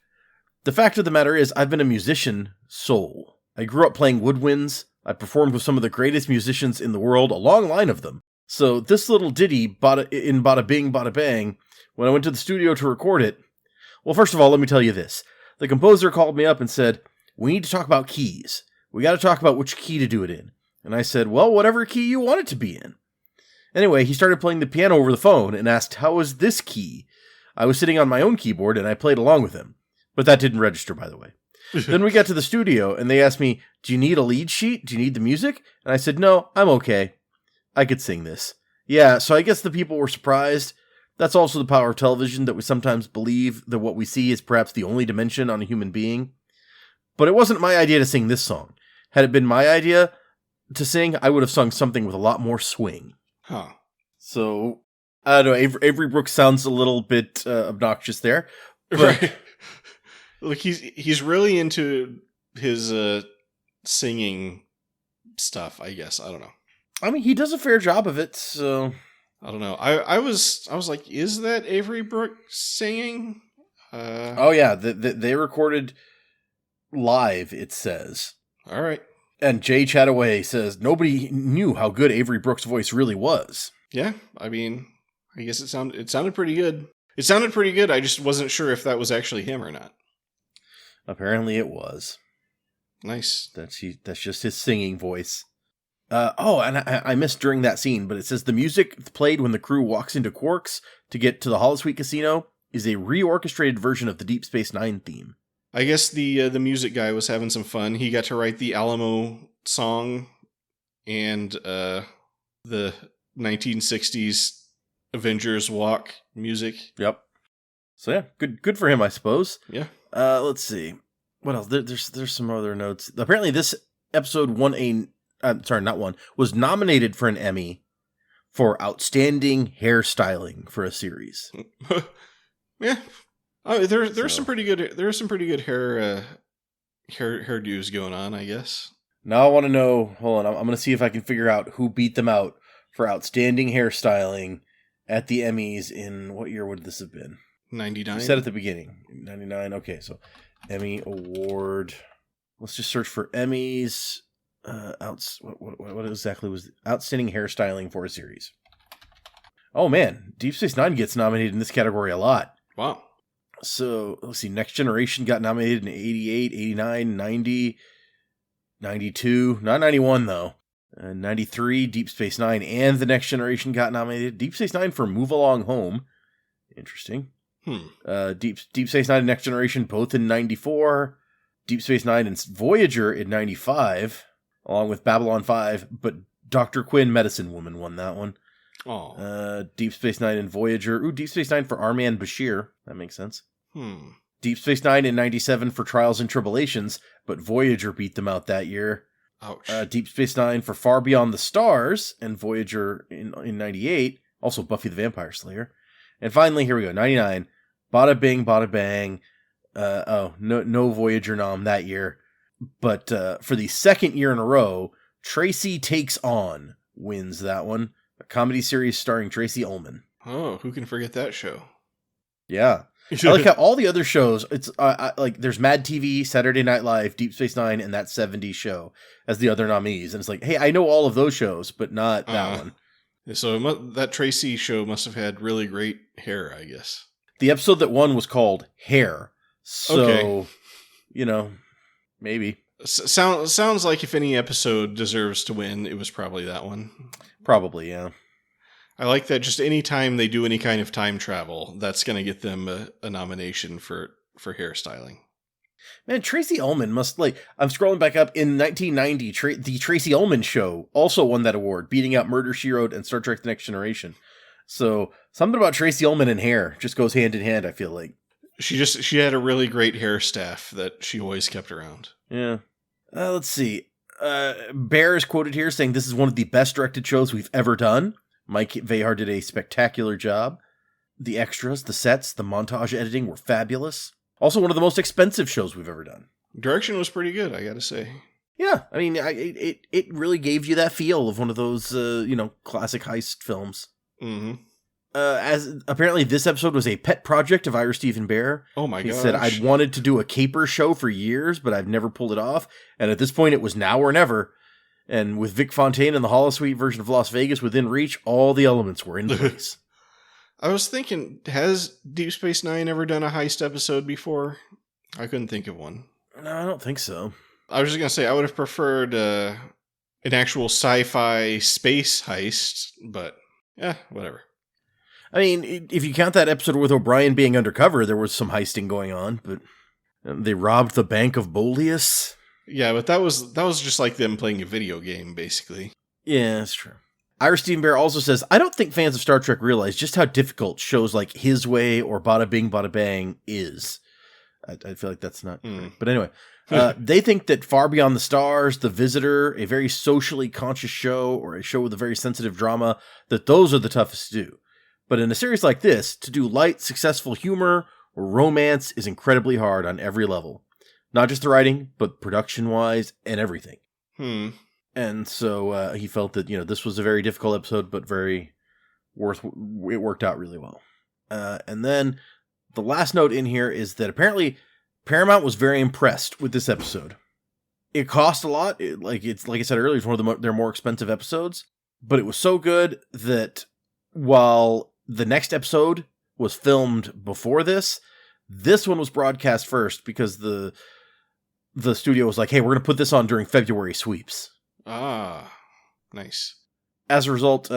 The fact of the matter is, I've been a musician soul. I grew up playing woodwinds. I performed with some of the greatest musicians in the world, a long line of them. So this little ditty in Badda-Bing, Badda-Bang, when I went to the studio to record it, well, first of all, let me tell you this. The composer called me up and said, "We need to talk about keys. We got to talk about which key to do it in." And I said, "Well, whatever key you want it to be in." Anyway, he started playing the piano over the phone and asked, "How was this key?" I was sitting on my own keyboard and I played along with him. But that didn't register, by the way. Then we got to the studio and they asked me, "Do you need a lead sheet? Do you need the music?" And I said, "No, I'm okay. I could sing this." Yeah, so I guess the people were surprised. That's also the power of television, that we sometimes believe that what we see is perhaps the only dimension on a human being. But it wasn't my idea to sing this song. Had it been my idea to sing, I would have sung something with a lot more swing. Huh. So, I don't know, Avery Brooks sounds a little bit obnoxious there. But right. Look, he's really into his singing stuff, I guess. I don't know. I mean, he does a fair job of it, so... I don't know. I was like, is that Avery Brooks singing? Oh, yeah. They recorded live, it says. All right. And Jay Chataway says, nobody knew how good Avery Brooks' voice really was. Yeah, I mean, I guess it sounded pretty good. It sounded pretty good. I just wasn't sure if that was actually him or not. Apparently it was. Nice. That's just his singing voice. And I missed during that scene, but it says the music played when the crew walks into Quark's to get to the Holosuite Casino is a reorchestrated version of the Deep Space Nine theme. I guess the music guy was having some fun. He got to write the Alamo song and the 1960s Avengers Walk music. Yep. So yeah, good for him, I suppose. Yeah. Let's see. What else? There's some other notes. Apparently this episode was nominated for an Emmy for outstanding hairstyling for a series. Yeah. Oh, there's some pretty good hairdos going on, I guess. Now I want to know, hold on, I'm going to see if I can figure out who beat them out for outstanding hairstyling at the Emmys in, what year would this have been? 99? You said at the beginning. 99, okay, so Emmy Award. Let's just search for Emmys. What exactly was outstanding hairstyling for a series? Oh man, Deep Space Nine gets nominated in this category a lot. Wow. So, let's see, Next Generation got nominated in 88, 89, 90, 92, not 91 though. 93, Deep Space Nine and The Next Generation got nominated. Deep Space Nine for Move Along Home. Interesting. Deep Space Nine and Next Generation both in 94. Deep Space Nine and Voyager in 95, along with Babylon 5, but Dr. Quinn, Medicine Woman, won that one. Oh. Deep Space Nine and Voyager. Ooh, Deep Space Nine for Arman Bashir. That makes sense. Deep Space Nine in 97 for Trials and Tribulations, but Voyager beat them out that year. Ouch. Deep Space Nine for Far Beyond the Stars, and Voyager in 98. Also Buffy the Vampire Slayer. And finally, here we go, 99. Badda-Bing, Badda-Bang. No Voyager nom that year. But for the second year in a row, Tracy Takes On wins that one. A comedy series starring Tracy Ullman. Oh, who can forget that show? Yeah. I like how all the other shows, it's like there's Mad TV, Saturday Night Live, Deep Space Nine, and that 70s show as the other nominees. And it's like, hey, I know all of those shows, but not that one. So that Tracy show must have had really great hair, I guess. The episode that won was called Hair. So, okay. Maybe. Sounds like if any episode deserves to win, it was probably that one. Probably, yeah. I like that just any time they do any kind of time travel, that's going to get them a nomination for hairstyling. Man, Tracy Ullman must, I'm scrolling back up, in 1990, the Tracy Ullman Show also won that award, beating out Murder, She Wrote and Star Trek The Next Generation. So, something about Tracy Ullman and hair just goes hand in hand, I feel like. She had a really great hair staff that she always kept around. Yeah. Let's see. Bear is quoted here saying this is one of the best directed shows we've ever done. Mike Vehar did a spectacular job. The extras, the sets, the montage editing were fabulous. Also one of the most expensive shows we've ever done. Direction was pretty good, I gotta say. Yeah, I mean, it really gave you that feel of one of those, classic heist films. Mm-hmm. As apparently this episode was a pet project of Ira Stephen Bear. Oh my gosh. He said, I'd wanted to do a caper show for years, but I've never pulled it off. And at this point, it was now or never. And with Vic Fontaine and the Holosuite version of Las Vegas within reach, all the elements were in place. I was thinking, has Deep Space Nine ever done a heist episode before? I couldn't think of one. No, I don't think so. I was just going to say, I would have preferred an actual sci-fi space heist, but yeah, whatever. I mean, if you count that episode with O'Brien being undercover, there was some heisting going on, but they robbed the Bank of Boleus. Yeah, but that was just like them playing a video game, basically. Yeah, that's true. Ira Stephen Bear also says, I don't think fans of Star Trek realize just how difficult shows like His Way or Badda-Bing, Badda-Bang is. I feel like that's not correct. But anyway, they think that Far Beyond the Stars, The Visitor, a very socially conscious show, or a show with a very sensitive drama, that those are the toughest to do. But in a series like this, to do light, successful humor or romance is incredibly hard on every level. Not just the writing, but production-wise and everything. And so he felt that, this was a very difficult episode, but it worked out really well. And then the last note in here is that apparently Paramount was very impressed with this episode. It cost a lot. Like I said earlier, it's one of their more expensive episodes, but it was so good that while the next episode was filmed before this one was broadcast first because the studio was like, hey, we're going to put this on during February sweeps. Ah, nice. As a result,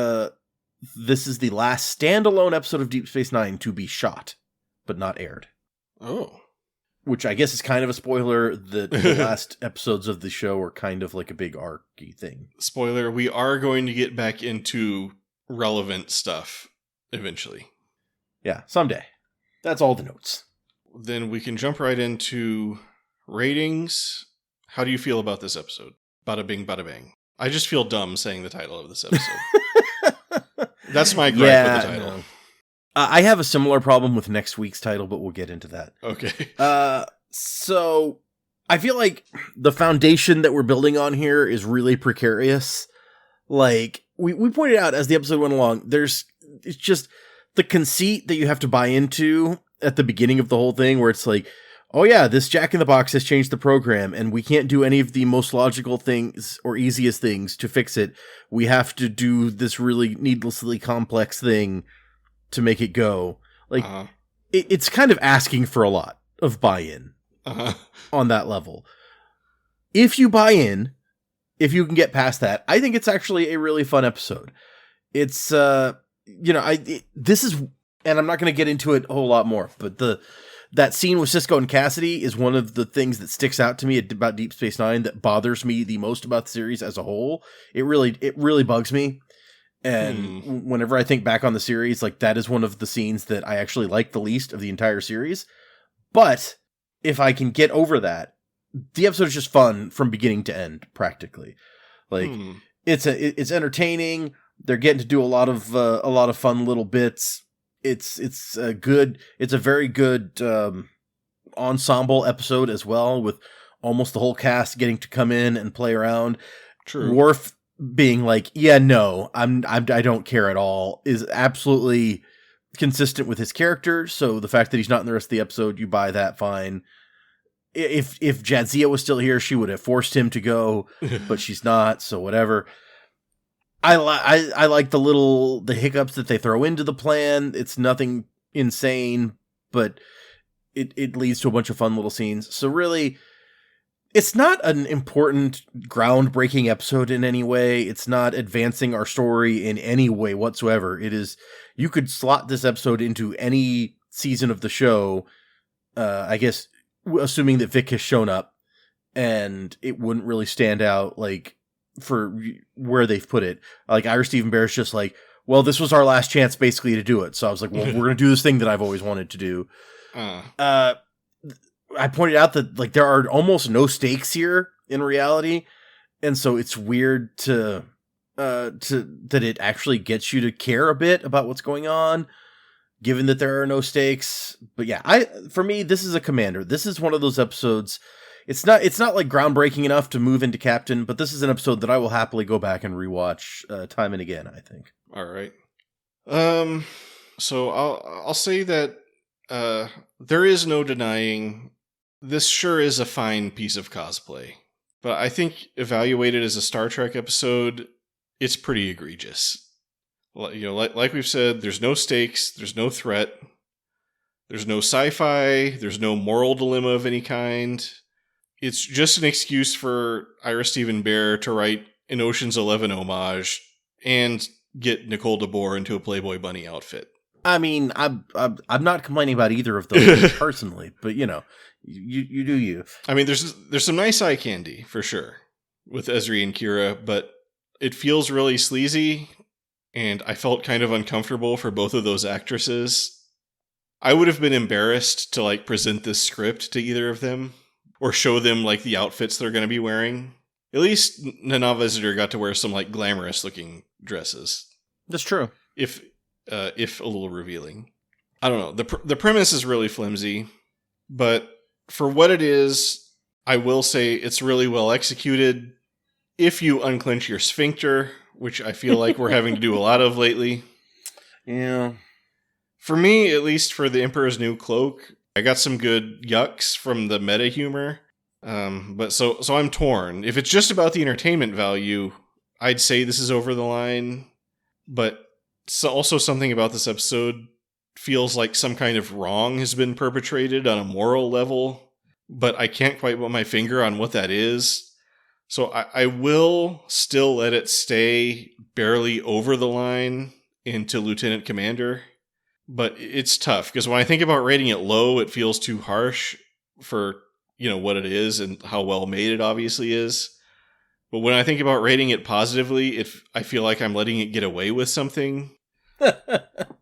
this is the last standalone episode of Deep Space Nine to be shot, but not aired. Oh. Which I guess is kind of a spoiler that the last episodes of the show are kind of like a big arc-y thing. Spoiler, we are going to get back into relevant stuff eventually. Yeah, someday. That's all the notes. Then we can jump right into ratings. How do you feel about this episode? Badda-Bing, Badda-Bang. I just feel dumb saying the title of this episode. That's my gripe with the title. No. I have a similar problem with next week's title, but we'll get into that. Okay. So I feel like the foundation that we're building on here is really precarious. Like we pointed out as the episode went along, it's just the conceit that you have to buy into at the beginning of the whole thing, where it's like, oh yeah, this Jack in the Box has changed the program, and we can't do any of the most logical things or easiest things to fix it. We have to do this really needlessly complex thing to make it go. Like, it's kind of asking for a lot of buy-in on that level. If you buy in, if you can get past that, I think it's actually a really fun episode. It's, this is, and I'm not going to get into it a whole lot more, but that scene with Sisko and Cassidy is one of the things that sticks out to me about Deep Space Nine that bothers me the most about the series as a whole. It really bugs me. And whenever I think back on the series, like, that is one of the scenes that I actually like the least of the entire series. But if I can get over that, the episode is just fun from beginning to end, practically. Like, it's entertaining. They're getting to do a lot of fun little bits. It's a very good ensemble episode as well, with almost the whole cast getting to come in and play around. True. Worf being like, yeah, no, I don't care at all, is absolutely consistent with his character. So the fact that he's not in the rest of the episode, you buy that, fine. If Jadzia was still here, she would have forced him to go, but she's not, so whatever. I like the hiccups that they throw into the plan. It's nothing insane, but it leads to a bunch of fun little scenes. So really, It's not an important, groundbreaking episode in any way. It's not advancing our story in any way whatsoever. It is, you could slot this episode into any season of the show, I guess, assuming that Vic has shown up, and it wouldn't really stand out, like, for where they've put it. Like, Ira Stephen Bear's just like, well, this was our last chance, basically, to do it. So I was like, well, we're going to do this thing that I've always wanted to do. I pointed out that, like, there are almost no stakes here in reality, and so it's weird to that it actually gets you to care a bit about what's going on, given that there are no stakes. But yeah, for me, this is a Commander. This is one of those episodes. It's not like groundbreaking enough to move into Captain, but this is an episode that I will happily go back and rewatch time and again, I think. All right. So I'll say that there is no denying this sure is a fine piece of cosplay, but I think evaluated as a Star Trek episode, it's pretty egregious. You know, like we've said, there's no stakes, there's no threat, there's no sci-fi, there's no moral dilemma of any kind. It's just an excuse for Ira Stephen Bear to write an Ocean's 11 homage and get Nicole DeBoer into a Playboy Bunny outfit. I mean, I'm not complaining about either of those personally, but you know, you do you. I mean, there's some nice eye candy for sure with Ezri and Kira, but it feels really sleazy, and I felt kind of uncomfortable for both of those actresses. I would have been embarrassed to like present this script to either of them or show them like the outfits they're going to be wearing. At least Nana Visitor got to wear some like glamorous looking dresses. That's true. If a little revealing. I don't know. The premise is really flimsy, but for what it is, I will say it's really well executed. If you unclench your sphincter, which I feel like we're having to do a lot of lately. Yeah. For me, at least for the Emperor's New Cloak, I got some good yucks from the meta humor. But so I'm torn. If it's just about the entertainment value, I'd say this is over the line. But so also something about this episode feels like some kind of wrong has been perpetrated on a moral level, but I can't quite put my finger on what that is. So I will still let it stay barely over the line into Lieutenant Commander, but it's tough because when I think about rating it low, it feels too harsh for, you know, what it is and how well made it obviously is. But when I think about rating it positively, I feel like I'm letting it get away with something.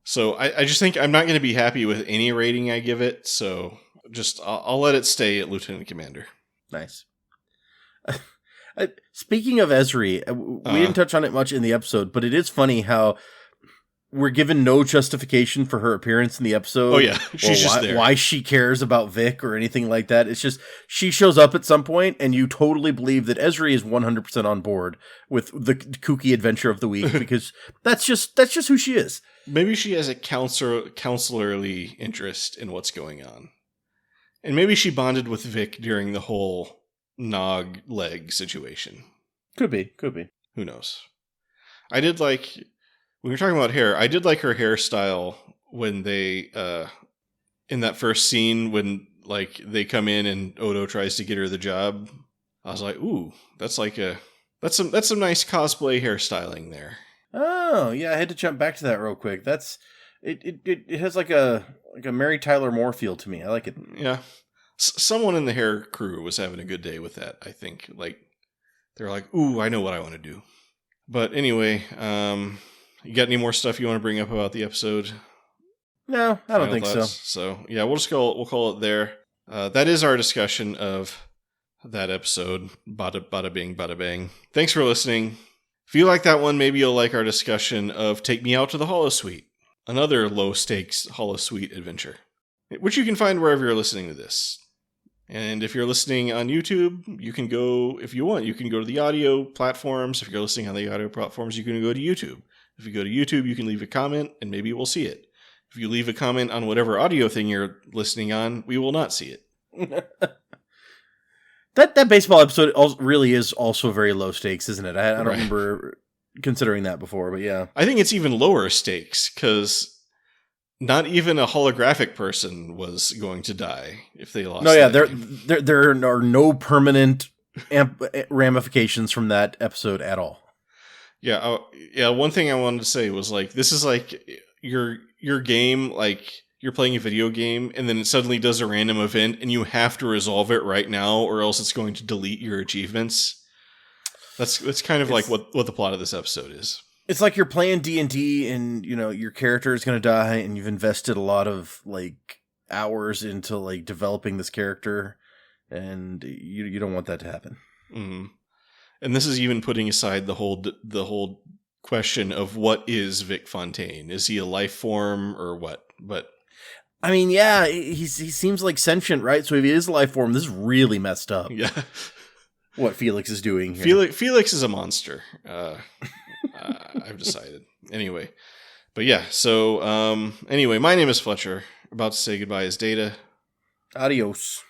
So I just think I'm not going to be happy with any rating I give it. So just I'll let it stay at Lieutenant Commander. Nice. Speaking of Ezri, we didn't touch on it much in the episode, but it is funny how we're given no justification for her appearance in the episode. Oh yeah, she's just there. Why she cares about Vic or anything like that. It's just she shows up at some point, and you totally believe that Ezri is 100% on board with the kooky adventure of the week because that's just who she is. Maybe she has a counselorly interest in what's going on, and maybe she bonded with Vic during the whole Nog leg situation. Could be. Who knows? I did like. When you're talking about hair, I did like her hairstyle when they, in that first scene when like they come in and Odo tries to get her the job. I was like, ooh, that's some nice cosplay hairstyling there. Oh yeah, I had to jump back to that real quick. That's it has like a Mary Tyler Moore feel to me. I like it. Yeah, someone in the hair crew was having a good day with that. I think like they're like, ooh, I know what I want to do. But anyway, you got any more stuff you want to bring up about the episode? No, I don't think so. So yeah, we'll call it there. That is our discussion of that episode. Badda-Bing, Badda-Bang. Thanks for listening. If you like that one, maybe you'll like our discussion of Take Me Out to the Holosuite, another low stakes Holosuite adventure, which you can find wherever you're listening to this. And if you're listening on YouTube, you can go, if you want, you can go to the audio platforms. If you're listening on the audio platforms, you can go to YouTube. If you go to YouTube, you can leave a comment, and maybe we'll see it. If you leave a comment on whatever audio thing you're listening on, we will not see it. That baseball episode really is also very low stakes, isn't it? I don't remember considering that before, but yeah. I think it's even lower stakes, because not even a holographic person was going to die if they lost. No, yeah, there are no permanent ramifications from that episode at all. Yeah, yeah. One thing I wanted to say was like, this is like your game, like you're playing a video game, and then it suddenly does a random event, and you have to resolve it right now, or else it's going to delete your achievements. That's kind of like what the plot of this episode is. It's like you're playing D&D, and you know your character is going to die, and you've invested a lot of like hours into like developing this character, and you don't want that to happen. Mm-hmm. And this is even putting aside the whole question of what is Vic Fontaine? Is he a life form or what? But I mean, yeah, he seems like sentient, right? So if he is a life form, this is really messed up. Yeah, what Felix is doing here. Felix is a monster. I've decided. Anyway, but yeah. So anyway, my name is Fletcher. About to say goodbye is Data. Adios.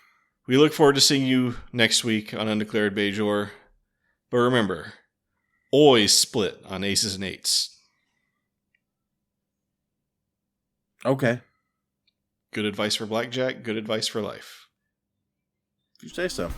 We look forward to seeing you next week on Undeclared Bajor. But remember, always split on aces and eights. Okay. Good advice for blackjack, good advice for life. If you say so.